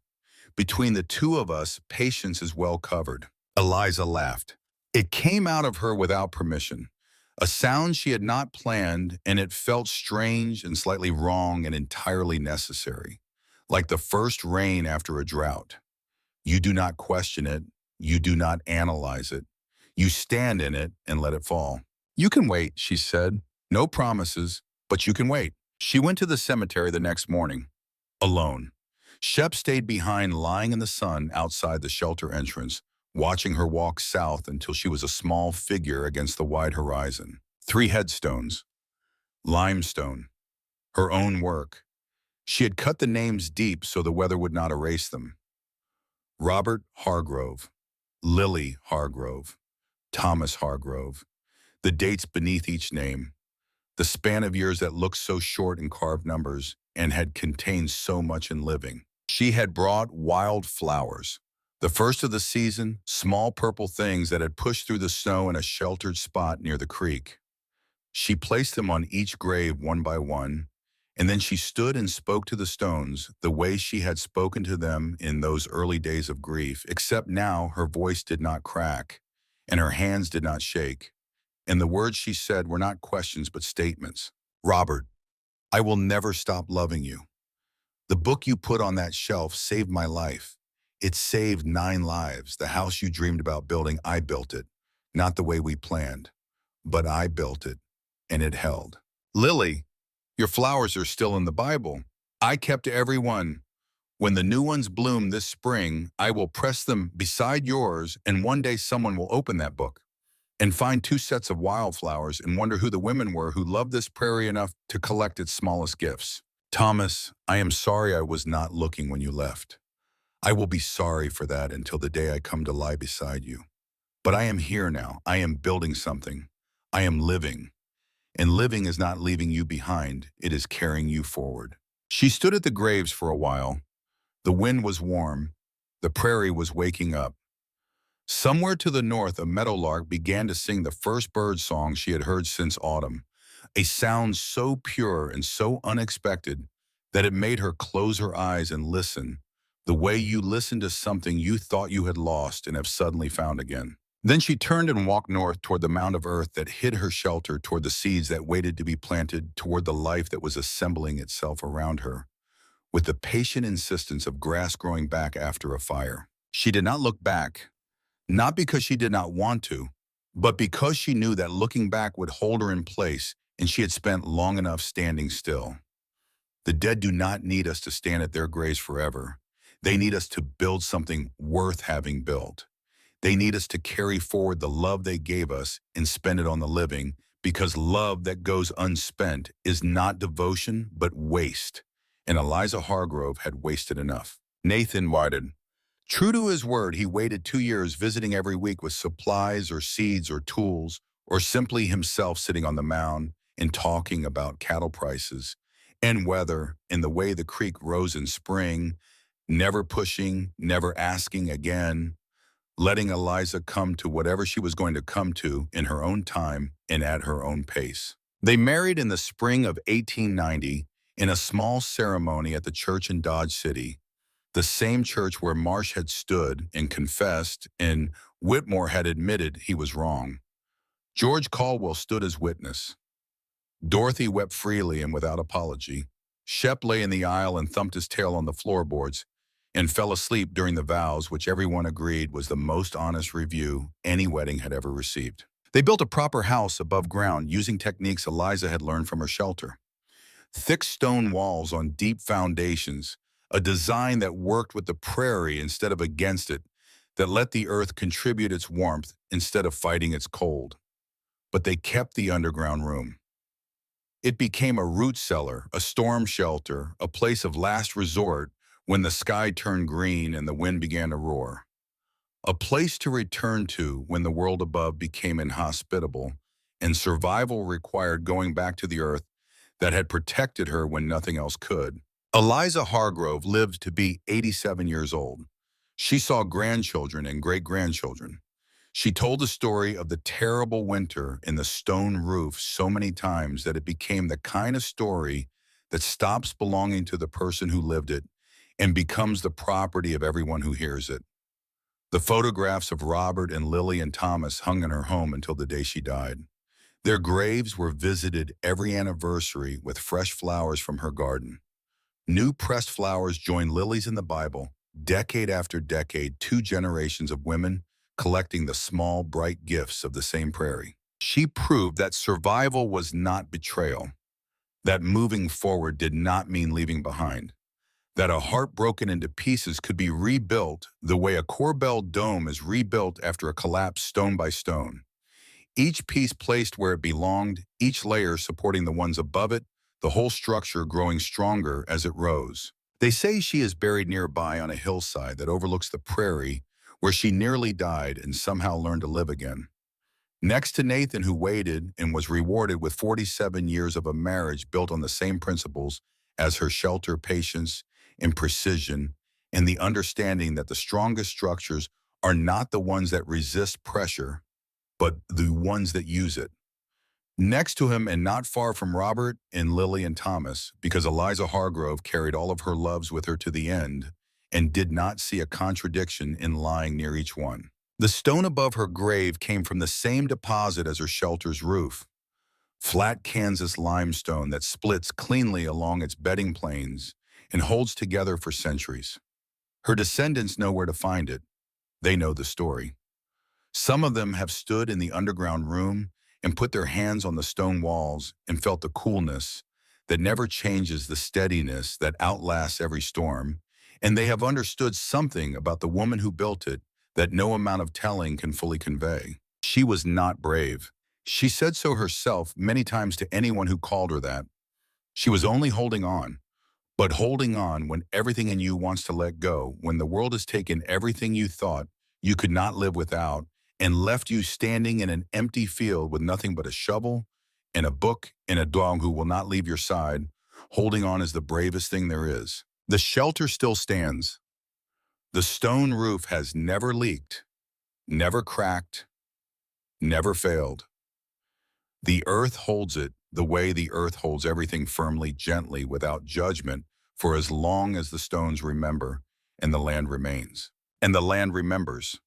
Between the two of us, patience is well covered." Eliza laughed. It came out of her without permission, a sound she had not planned, and it felt strange and slightly wrong and entirely necessary, like the first rain after a drought. You do not question it. You do not analyze it. You stand in it and let it fall. "You can wait," she said. "No promises, but you can wait." She went to the cemetery the next morning, alone. Shep stayed behind, lying in the sun outside the shelter entrance, watching her walk south until she was a small figure against the wide horizon. 3 headstones. Limestone. Her own work. She had cut the names deep so the weather would not erase them. Robert Hargrove. Lily Hargrove. Thomas Hargrove. The dates beneath each name. The span of years that looked so short in carved numbers and had contained so much in living. She had brought wild flowers. The first of the season, small purple things that had pushed through the snow in a sheltered spot near the creek. She placed them on each grave one by one, and then she stood and spoke to the stones the way she had spoken to them in those early days of grief, except now her voice did not crack, and her hands did not shake, and the words she said were not questions but statements. "Robert, I will never stop loving you. The book you put on that shelf saved my life. It saved 9 lives. The house you dreamed about building, I built it. Not the way we planned, but I built it, and it held. Lily, your flowers are still in the Bible. I kept every one. When the new ones bloom this spring, I will press them beside yours, and one day someone will open that book and find 2 sets of wildflowers and wonder who the women were who loved this prairie enough to collect its smallest gifts. Thomas, I am sorry I was not looking when you left. I will be sorry for that until the day I come to lie beside you. But I am here now. I am building something. I am living. And living is not leaving you behind. It is carrying you forward. She stood at the graves for a while. The wind was warm. The prairie was waking up. Somewhere to the north, a meadowlark began to sing the first bird song she had heard since autumn, a sound so pure and so unexpected that it made her close her eyes and listen, the way you listen to something you thought you had lost and have suddenly found again. Then she turned and walked north toward the mound of earth that hid her shelter, toward the seeds that waited to be planted, toward the life that was assembling itself around her, with the patient insistence of grass growing back after a fire. She did not look back, not because she did not want to, but because she knew that looking back would hold her in place, and she had spent long enough standing still. The dead do not need us to stand at their graves forever. They need us to build something worth having built. They need us to carry forward the love they gave us and spend it on the living, because love that goes unspent is not devotion, but waste. And Eliza Hargrove had wasted enough. Nathan waited. True to his word, he waited 2 years, visiting every week with supplies or seeds or tools, or simply himself sitting on the mound and talking about cattle prices and weather and the way the creek rose in spring, never pushing, never asking again, letting Eliza come to whatever she was going to come to in her own time and at her own pace. They married in the spring of 1890 in a small ceremony at the church in Dodge City, the same church where Marsh had stood and confessed and Whitmore had admitted he was wrong. George Caldwell stood as witness. Dorothy wept freely and without apology. Shep lay in the aisle and thumped his tail on the floorboards and fell asleep during the vows, which everyone agreed was the most honest review any wedding had ever received. They built a proper house above ground using techniques Eliza had learned from her shelter. Thick stone walls on deep foundations, a design that worked with the prairie instead of against it, that let the earth contribute its warmth instead of fighting its cold. But they kept the underground room. It became a root cellar, a storm shelter, a place of last resort when the sky turned green and the wind began to roar. A place to return to when the world above became inhospitable and survival required going back to the earth that had protected her when nothing else could. Eliza Hargrove lived to be 87 years old. She saw grandchildren and great-grandchildren. She told the story of the terrible winter in the stone roof so many times that it became the kind of story that stops belonging to the person who lived it and becomes the property of everyone who hears it. The photographs of Robert and Lily and Thomas hung in her home until the day she died. Their graves were visited every anniversary with fresh flowers from her garden. New pressed flowers joined lilies in the Bible, decade after decade, 2 generations of women collecting the small, bright gifts of the same prairie. She proved that survival was not betrayal, that moving forward did not mean leaving behind, that a heart broken into pieces could be rebuilt the way a Corbel dome is rebuilt after a collapse stone by stone. Each piece placed where it belonged, each layer supporting the ones above it, the whole structure growing stronger as it rose. They say she is buried nearby on a hillside that overlooks the prairie where she nearly died and somehow learned to live again. Next to Nathan, who waited and was rewarded with 47 years of a marriage built on the same principles as her shelter, patience, and precision, and the understanding that the strongest structures are not the ones that resist pressure, but the ones that use it. Next to him and not far from Robert and Lily and Thomas, because Eliza Hargrove carried all of her loves with her to the end and did not see a contradiction in lying near each one. The stone above her grave came from the same deposit as her shelter's roof, flat Kansas limestone that splits cleanly along its bedding planes and holds together for centuries. Her descendants know where to find it. They know the story. Some of them have stood in the underground room and put their hands on the stone walls and felt the coolness that never changes, the steadiness that outlasts every storm, and they have understood something about the woman who built it that no amount of telling can fully convey. She was not brave. She said so herself many times to anyone who called her that. She was only holding on. But holding on when everything in you wants to let go, when the world has taken everything you thought you could not live without and left you standing in an empty field with nothing but a shovel and a book and a dog who will not leave your side, holding on is the bravest thing there is. The shelter still stands. The stone roof has never leaked, never cracked, never failed. The earth holds it the way the earth holds everything, firmly, gently, without judgment, for as long as the stones remember and the land remains. And the land remembers.